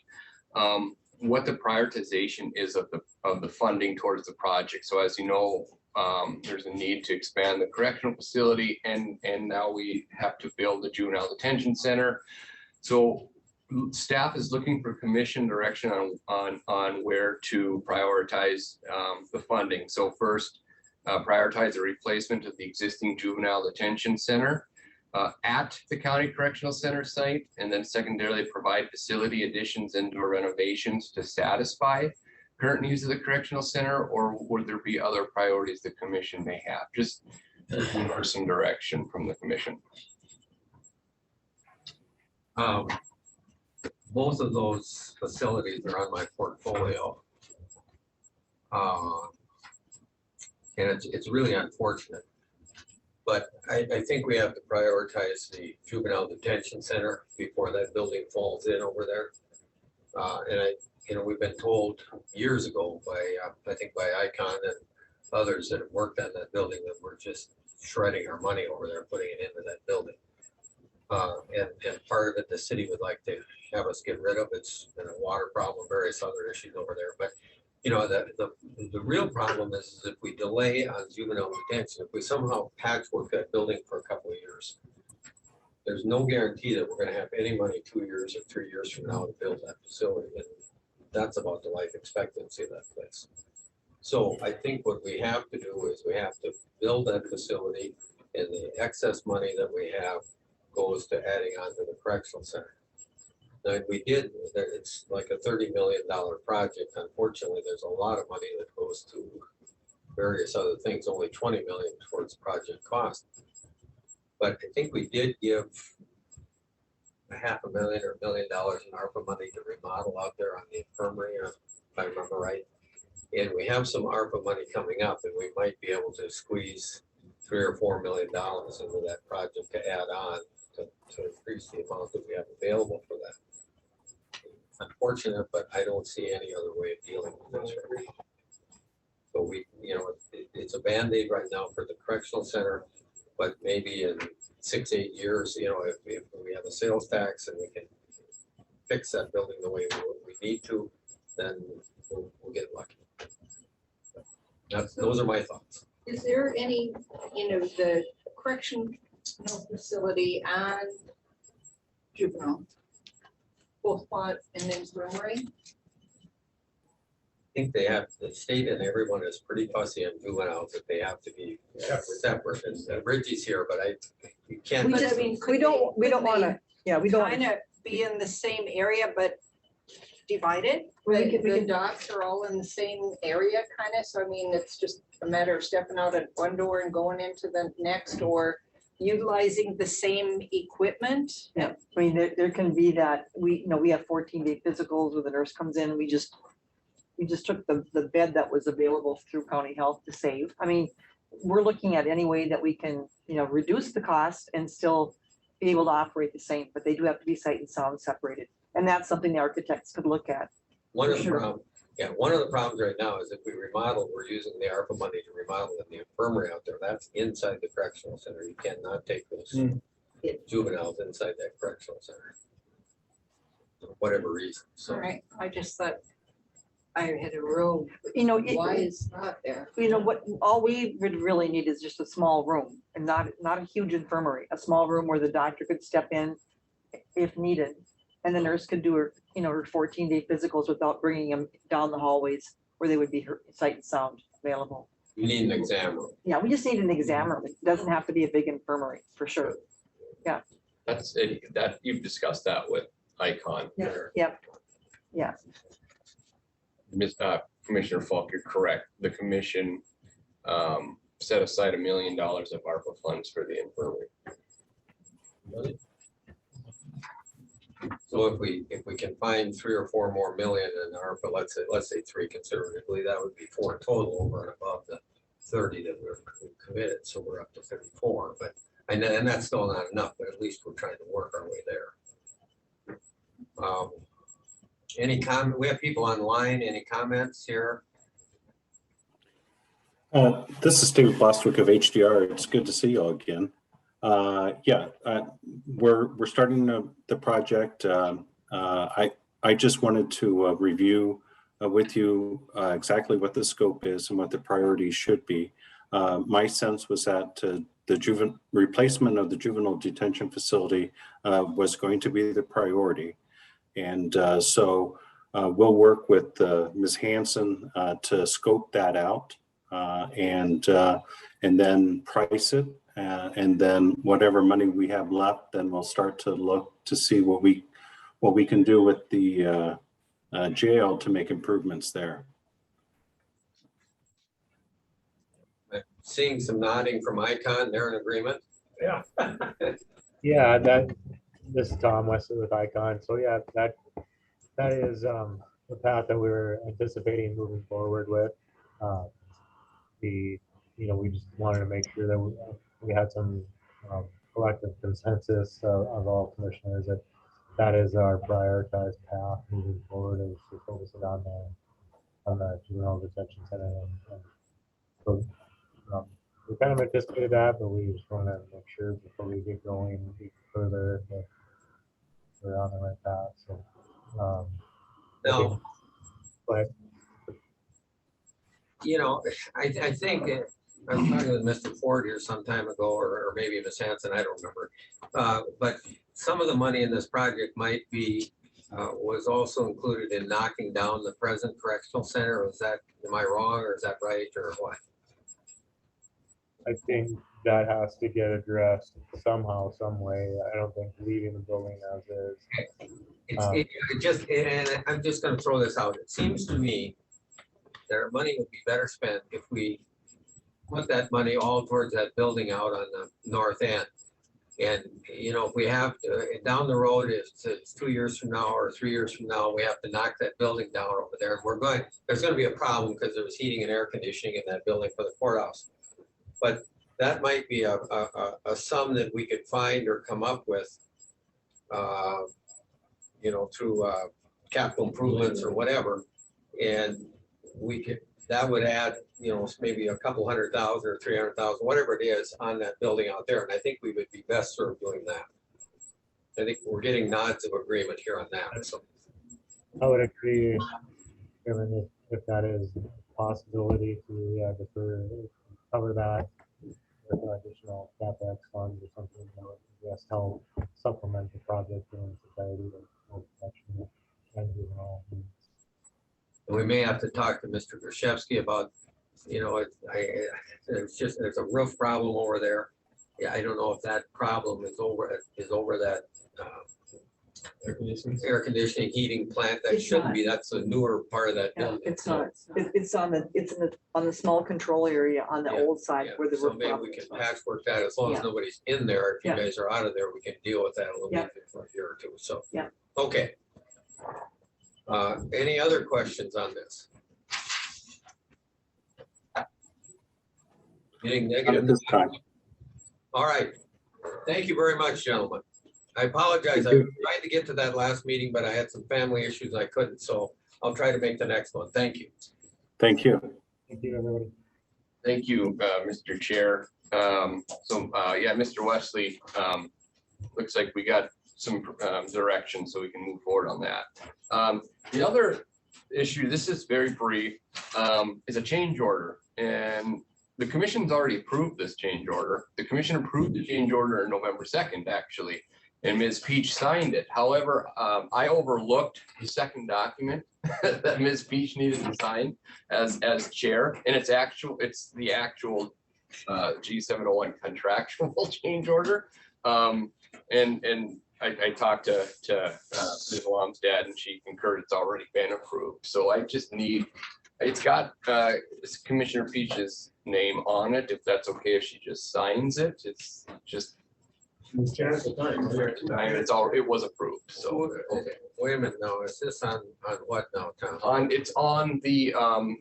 What the prioritization is of the funding towards the project. So as you know, there's a need to expand the correctional facility and now we have to build the juvenile detention center. So staff is looking for commission direction on where to prioritize the funding. So first, prioritize the replacement of the existing juvenile detention center at the county correctional center site, and then secondarily provide facility additions and or renovations to satisfy current needs of the correctional center, or would there be other priorities the commission may have? Just looking for some direction from the commission. Both of those facilities are on my portfolio. And it's really unfortunate. But I think we have to prioritize the juvenile detention center before that building falls in over there. And we've been told years ago by, I think by Icon and others that have worked on that building that we're just shredding our money over there, putting it into that building. And part of it, the city would like to have us get rid of. It's been a water problem, various other issues over there. But the real problem is if we delay on juvenile detention, if we somehow patchwork that building for a couple of years, there's no guarantee that we're gonna have any money 2 years or 3 years from now to build that facility. And that's about the life expectancy of that place. So I think what we have to do is we have to build that facility, and the excess money that we have goes to adding on to the correctional center. Now, we did, it's like a $30 million project. Unfortunately, there's a lot of money that goes to various other things, only 20 million towards project cost. But I think we did give $500,000 or $1 million in ARPA money to remodel out there on the infirmary, if I remember right. And we have some ARPA money coming up, and we might be able to squeeze $3 or $4 million into that project to add on to increase the amount that we have available for that. Unfortunate, but I don't see any other way of dealing with this. So we, it's a Band-Aid right now for the correctional center, but maybe in 6-8 years, if we have a sales tax and we can fix that building the way we need to, then we'll get lucky. Those are my thoughts. Is there any, the correctional facility and juvenile? Both want an infirmary? I think the state and everyone is pretty fussy on juveniles that they have to be separate. And Reggie's here, but you can't. We just, We don't wanna, yeah, we don't. kind of be in the same area, but divided. The docs are all in the same area, kind of. So I mean, it's just a matter of stepping out at one door and going into the next, or utilizing the same equipment. Yeah, I mean, there can be that, we have 14-day physicals where the nurse comes in, we just took the bed that was available through county health to save. I mean, we're looking at any way that we can, reduce the cost and still be able to operate the same, but they do have to be sight and sound separated. And that's something the architects could look at. One of the problems right now is if we remodel, we're using the ARPA money to remodel in the infirmary out there. That's inside the correctional center. You cannot take those juveniles inside that correctional center. For whatever reason. So All right, I just thought I had a room. Why is not there? What, all we would really need is just a small room and not a huge infirmary, a small room where the doctor could step in if needed. And the nurse could do her 14-day physicals without bringing them down the hallways where they would be sight and sound available. you need an exam room. Yeah, we just need an exam room. It doesn't have to be a big infirmary, for sure. That's it, that you've discussed that with Icon. Yep. Yeah. Commissioner Falk, you're correct. The commission set aside $1 million of ARPA funds for the infirmary. So if we can find 3 or 4 more million in ARPA, let's say 3 conservatively, that would be 4 total over and above the 30 that we're committed. So we're up to 34, but and that's still not enough, but at least we're trying to work our way there. Any comment? We have people online. Any comments here? This is Steve Bostwick of HDR. It's good to see you all again. We're starting the project. I just wanted to review with you exactly what the scope is and what the priorities should be. My sense was that the replacement of the juvenile detention facility was going to be the priority. And so we'll work with Ms. Hanson to scope that out and then price it. And then whatever money we have left, then we'll start to look to see what we can do with the jail to make improvements there. Seeing some nodding from Icon, they're in agreement. Yeah. This is Tom Wesley with Icon. So yeah, that is the path that we were anticipating moving forward with. We just wanted to make sure that we had some collective consensus of all commissioners that is our prioritized path moving forward, is to focus it on the juvenile detention center. So we kind of anticipated that, but we just want to make sure before we get going further that we're on the right path. So No. But I think I was talking with Mr. Ford here some time ago, or maybe Ms. Hanson, I don't remember. But some of the money in this project might be was also included in knocking down the present correctional center. Am I wrong, or is that right, or what? I think that has to get addressed somehow, some way. I don't think leaving the building as is. And I'm just going to throw this out. It seems to me that our money would be better spent if we put that money all towards that building out on the north end. And if we have to, down the road, it's 2 years from now or 3 years from now, we have to knock that building down over there. And there's going to be a problem because there was heating and air conditioning in that building for the courthouse. But that might be a sum that we could find or come up with, through capital improvements or whatever. And we could that would add, maybe a couple 100,000 or 300,000, whatever it is on that building out there. And I think we would be best served doing that. I think we're getting nods of agreement here on that. So I would agree, Chairman, if that is a possibility to defer, cover that with additional CapEx funds or something that would just help supplement the project in its entirety. and we may have to talk to Mr. Grashevsky about, there's a roof problem over there. Yeah, I don't know if that problem is over that air conditioning heating plant. That It's shouldn't not. be. That's a newer part of that Yeah, building. it's not, it's on the small control area on the Yeah, old side Yeah, where the so roof maybe problem we is. can patchwork that as long as Yeah. nobody's in there. If you Yeah. guys are out of there, we can deal with that a little Yeah. bit for a year or two. So. Yeah. Okay. Any other questions on this? Getting Not negative. at this time. All right. Thank you very much, gentlemen. I apologize. I Thank tried to get to that last meeting, but I had some family issues I couldn't. So I'll try to make the next one. Thank you. Thank you. Thank you, everybody. Thank you, Mr. Chair. Yeah, Mr. Wesley, looks like we got some direction, so we can move forward on that. The other issue, this is very brief, is a change order. And the commission's already approved this change order. The commission approved the change order on November 2nd, actually, and Ms. Peach signed it. However, I overlooked the second document that Ms. Peach needed to sign as chair, and it's the actual G701 contractual change order. And I talked to Ms. Lomstad, and she concurred it's already been approved. So I just need, it's got Commissioner Peach's name on it, if that's okay, if she just signs it. It's just. It was approved, so. Okay, wait a minute now. Is this on what now, Tom? It's on the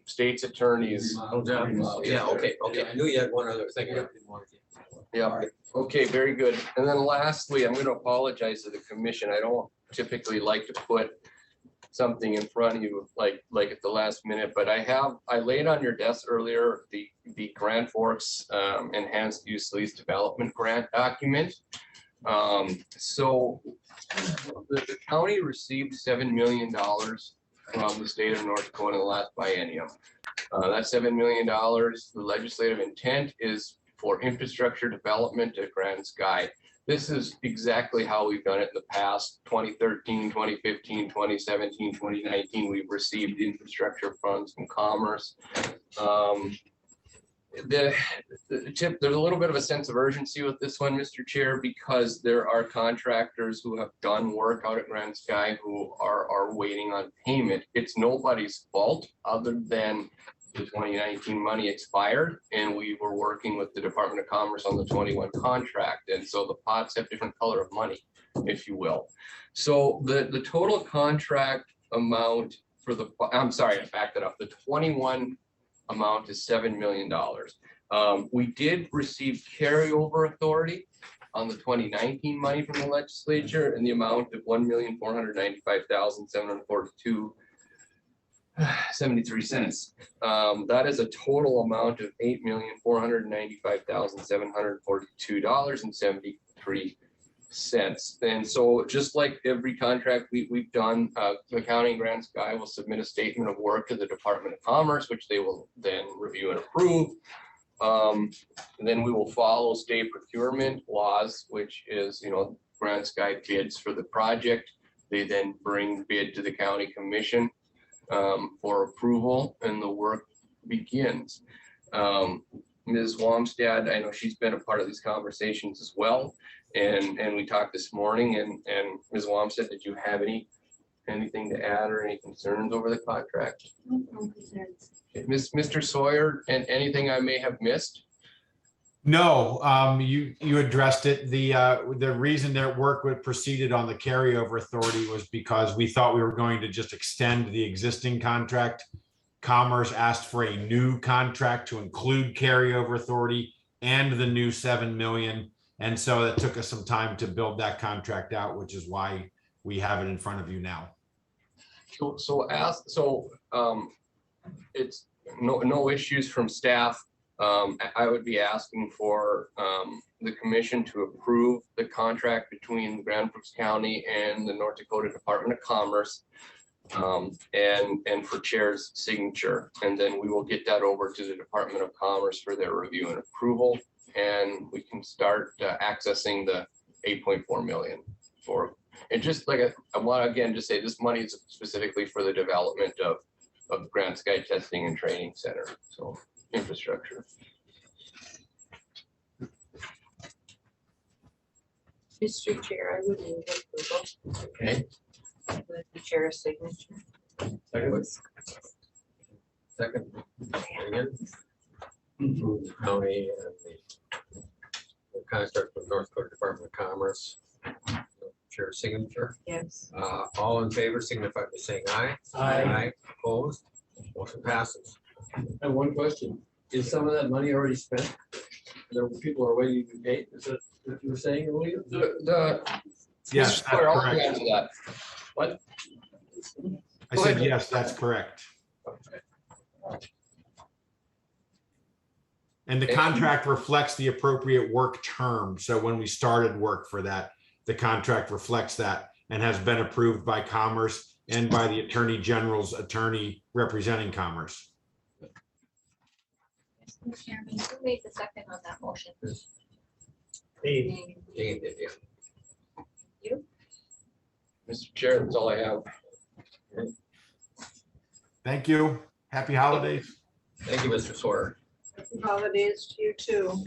state's attorney's. Yeah, okay. I knew you had one other thing. Yeah, okay, very good. And then lastly, I'm gonna apologize to the commission. I don't typically like to put something in front of you like at the last minute, but I laid on your desk earlier the Grand Forks Enhanced Use Lease Development Grant document. So the county received $7 million from the state of North Dakota in the last biennium. That $7 million, the legislative intent is for infrastructure development at Grand Sky. This is exactly how we've done it in the past. 2013, 2015, 2017, 2019, we've received infrastructure funds from Commerce. There's a little bit of a sense of urgency with this one, Mr. Chair, because there are contractors who have done work out at Grand Sky who are waiting on payment. It's nobody's fault other than the 2019 money expired, and we were working with the Department of Commerce on the 21 contract. And so the pots have different color of money, if you will. So the total contract amount for I'm sorry, I backed it up. The 21 amount is $7 million. We did receive carryover authority on the 2019 money from the legislature in the amount of $1,495,742.73. That is a total amount of $8,495,742.73. And so just like every contract we've done, the county and Grand Sky will submit a statement of work to the Department of Commerce, which they will then review and approve. And then we will follow state procurement laws, which is, Grand Sky bids for the project. They then bring bid to the county commission for approval, and the work begins. Ms. Wamstad, I know she's been a part of these conversations as well. And we talked this morning, and Ms. Wamstad, did you have anything to add or any concerns over the contract? No concerns. Mr. Sawyer, and anything I may have missed? No, you addressed it. The reason that work would proceeded on the carryover authority was because we thought we were going to just extend the existing contract. Commerce asked for a new contract to include carryover authority and the new 7 million. And so that took us some time to build that contract out, which is why we have it in front of you now. So it's no issues from staff. I would be asking for the commission to approve the contract between Grand Forks County and the North Dakota Department of Commerce, and for chair's signature. And then we will get that over to the Department of Commerce for their review and approval. And we can start accessing the 8.4 million for, and just like I want to again just say this money is specifically for the development of Grand Sky Testing and Training Center, so infrastructure. Mr. Chair, I would move approval. Okay. With the chair's signature. Second. Second. Again. Approve the county and the contract with North Dakota Department of Commerce. Chair signature. Yes. All in favor signify by saying aye. Aye. Opposed? Motion passes. I have one question. Is some of that money already spent? There people are waiting to be paid. Is that what you were saying earlier? Yes, that's I'll correct. answer that. What? I said, yes, that's correct. And the contract reflects the appropriate work term. So when we started work for that, the contract reflects that and has been approved by Commerce and by the Attorney General's attorney representing Commerce. Mr. Chairman, who made the second on that motion? Dave, Dave did, yeah. You? Mr. Chair, that's all I have. Thank you. Happy holidays. Thank you, Mr. Sawyer. Holidays to you too.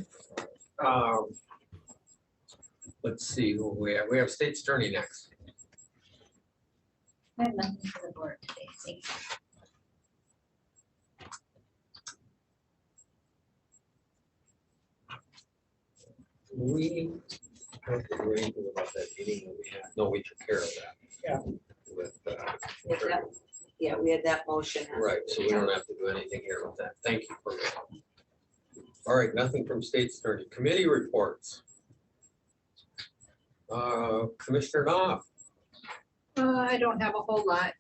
Let's see who we have. We have State's Attorney next. I have nothing for the board today. Thank you. We have to do anything about that meeting that we had. No, we took care of that. Yeah. With, Yeah, we had that motion. right, so we don't have to do anything here with that. Thank you for that. All right, nothing from State's Attorney. Committee reports. Commissioner Knopf. I don't have a whole lot.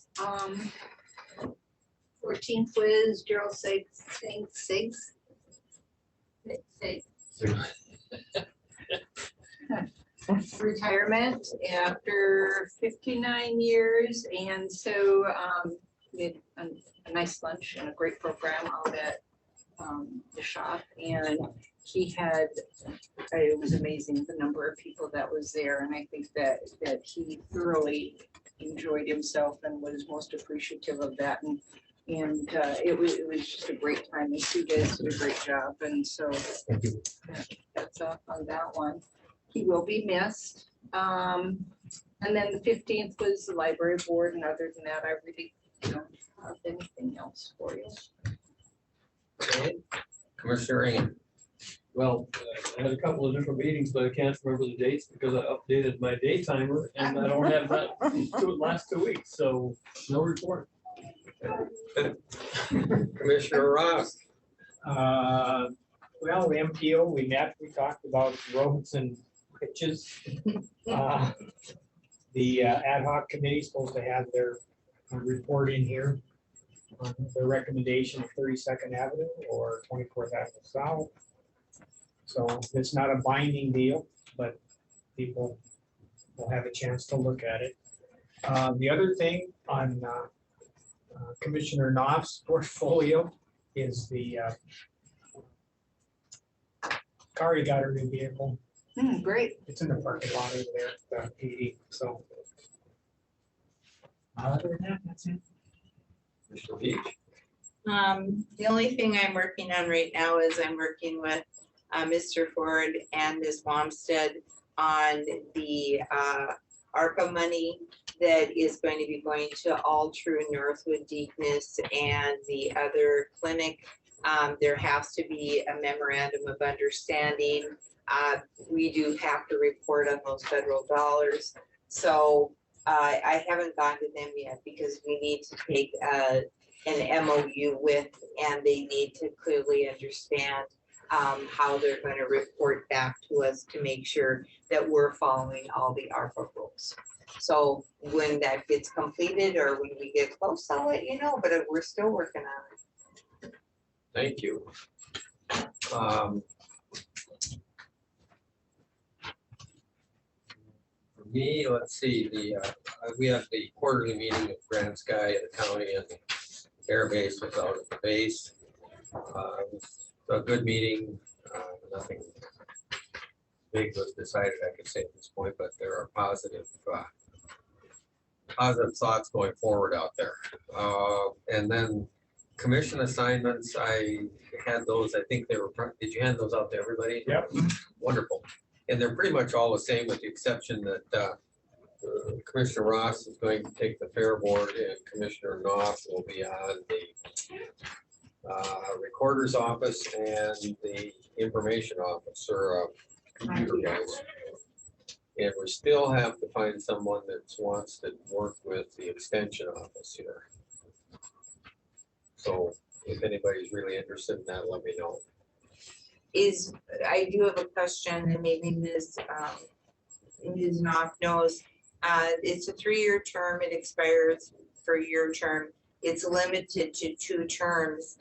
14th was Gerald Sig's retirement after 59 years. And so we had a nice lunch and a great program out at the shop. And he had, it was amazing the number of people that was there. And I think that he thoroughly enjoyed himself and was most appreciative of that. And it was just a great time. The two guys did a great job. And so that's on that one. He will be missed. And then the 15th was the library board. And other than that, I really don't have anything else for you. Okay. Commissioner Ain. Well, I had a couple of different meetings, but I can't remember the dates because I updated my day timer and I don't have that last 2 weeks, so no report. Commissioner Ross. well, the MPO, we met, we talked about roads and pitches. The ad hoc committee is supposed to have their report in here on the recommendation of 32nd Avenue or 24th Avenue South. So it's not a binding deal, but people will have a chance to look at it. The other thing on Commissioner Knopf's portfolio is the car he got a new vehicle. Great. It's in the parking lot over there, at the PD, so. Other than that, that's it. Mr. Beach. The only thing I'm working on right now is I'm working with Mr. Ford and Ms. Wamstead on the ARPA money that is going to be going to All True Northwood Deaconess and the other clinic. There has to be a memorandum of understanding. We do have to report on those federal dollars. So I haven't gone to them yet because we need to take an MOU with, and they need to clearly understand how they're going to report back to us to make sure that we're following all the ARPA rules. So when that gets completed or when we get close, I'll let you know, but we're still working on it. Thank you. For me, let's see, we have the quarterly meeting of Granite Sky, the county, and the air base was out at the base. A good meeting, nothing big was decided, I could say at this point, but there are positive thoughts going forward out there. And then commission assignments, I had those, I think they were, did you hand those out to everybody? Yep. Wonderful. And they're pretty much all the same with the exception that Commissioner Ross is going to take the fair board and Commissioner Knopf will be on the recorder's office and the information office or computer guys. And we still have to find someone that wants to work with the extension office here. So if anybody's really interested in that, let me know. I do have a question and maybe Ms. Knopf knows. It's a 3-year term. It expires for a year term. It's limited to 2 terms.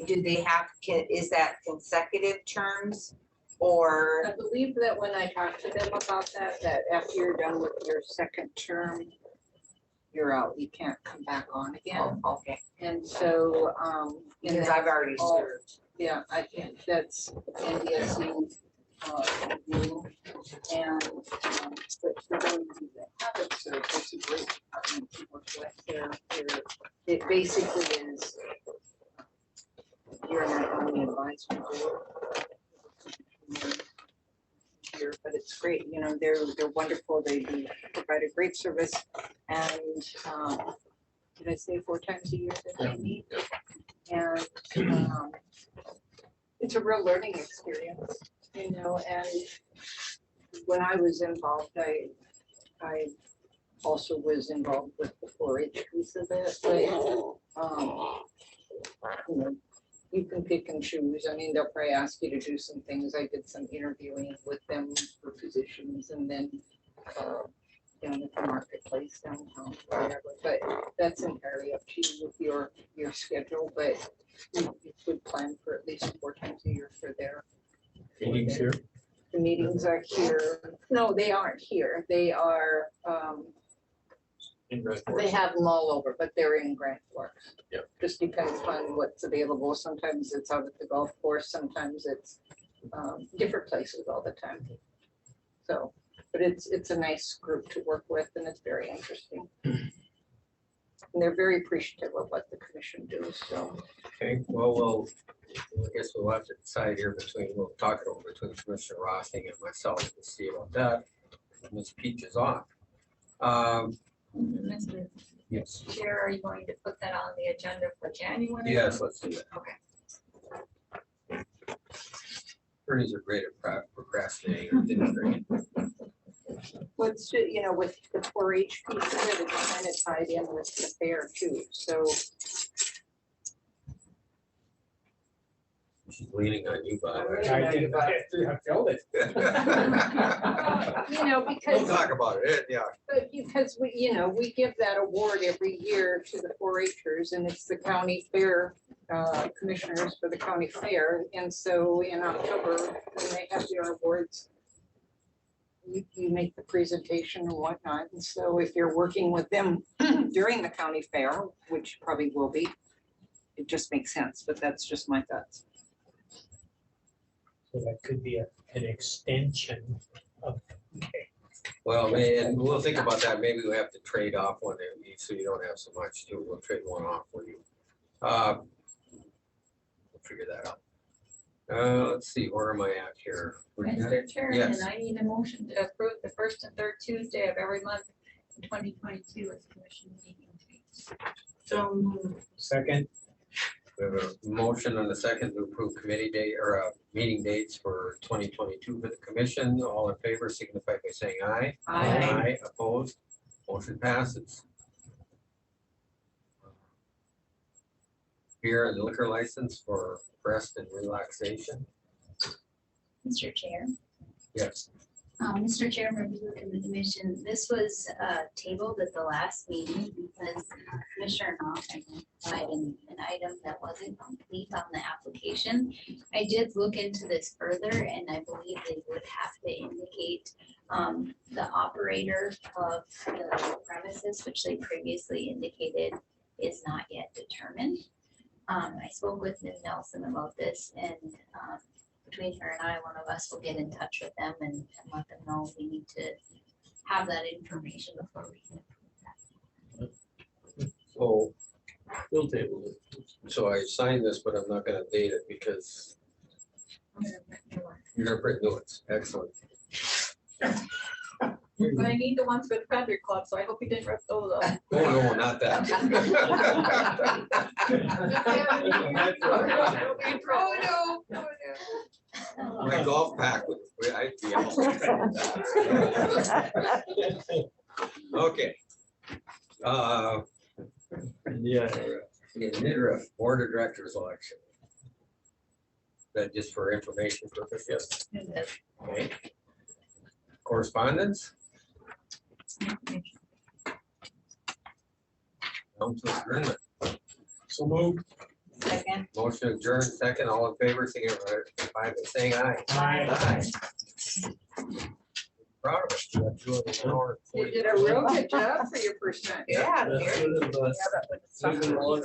Do they have, is that consecutive terms or? I believe that when I talked to them about that, that after you're done with your second term, you're out. You can't come back on again. Oh, okay. And so, because I've already served. Yeah, I think that's NDSU rule. And but for those that haven't served, it's a great department to work with. It basically is, you're not on the advisory board here, but it's great. You know, they're wonderful. They do provide a great service. And did I say 4 times a year that they meet? And it's a real learning experience, you know. And when I was involved, I also was involved with the 4-H piece of it. But you know, you can pick and choose. I mean, they'll probably ask you to do some things. I did some interviewing with them for positions, and then down at the marketplace downtown, whatever. But that's entirely up to you with your schedule. But you could plan for at least 4 times a year for their Meetings here. The meetings are here. No, they aren't here. They are. They have them all over, but they're in Grand Forks. Yep. Just depends on what's available. Sometimes it's out at the golf course. Sometimes it's different places all the time. So, but it's a nice group to work with, and it's very interesting. And they're very appreciative of what the commission does. So. Okay, well, I guess we'll have to decide here we'll talk it over between Commissioner Rossing and myself to see about that. Ms. Peach is off. Mr. Yes. Chair, are you going to put that on the agenda for January? Yes, let's do that. Okay. Attorneys are great at procrastinating. Didn't What's, you know, with the 4-H piece of it, it's kind of tied in with the fair too. So She's leaning on you, by the way. I felt it. you know, because We'll talk about it, yeah. but because we give that award every year to the 4-Hers, and it's the county fair commissioners for the county fair. And so in October, when they have their awards, you make the presentation and whatnot. And so if you're working with them during the county fair, which probably will be, it just makes sense. But that's just my thoughts. So that could be an extension of. Well, man, we'll think about that. Maybe we'll have to trade off one so you don't have so much too. We'll trade one off for you. We'll figure that out. Let's see, where am I at here? Mr. Chairman, Yes. I need a motion to approve the 1st and 3rd Tuesday of every month in 2022 as commission meeting dates. So Second. We have a motion and a second to approve committee date or meeting dates for 2022 for the commission. All in favor signify by saying aye. Aye. Opposed? Motion passes. Beer and liquor license for rest and relaxation. Mr. Chair, Yes. Mr. Chair, members of the commission, this was tabled at the last meeting because Commissioner Knopf identified an item that wasn't complete on the application. I did look into this further and I believe they would have to indicate the operator of the premises, which they previously indicated is not yet determined. I spoke with Ms. Nelson about this and between her and I, one of us will get in touch with them and let them know we need to have that information before we can approve that. So, We'll table it. so I signed this, but I'm not gonna date it because you're gonna print new ones. Excellent. But I need the ones for the Country Club, so I hope you didn't rip those off. Oh, no, not that. Oh, no. My golf pack would, I'd be out. Okay. Yeah. The NIDRA Board of Directors election. That just for information purpose, yes. Okay. Correspondence? Council adjournment. So moved. Second. Motion adjourned, second, all in favor, signify by saying aye. Aye. Proud of it. You got through it in an hour and You 40. did a real good job for your first time. Yeah. That very would have, Yeah, that would suck. taken longer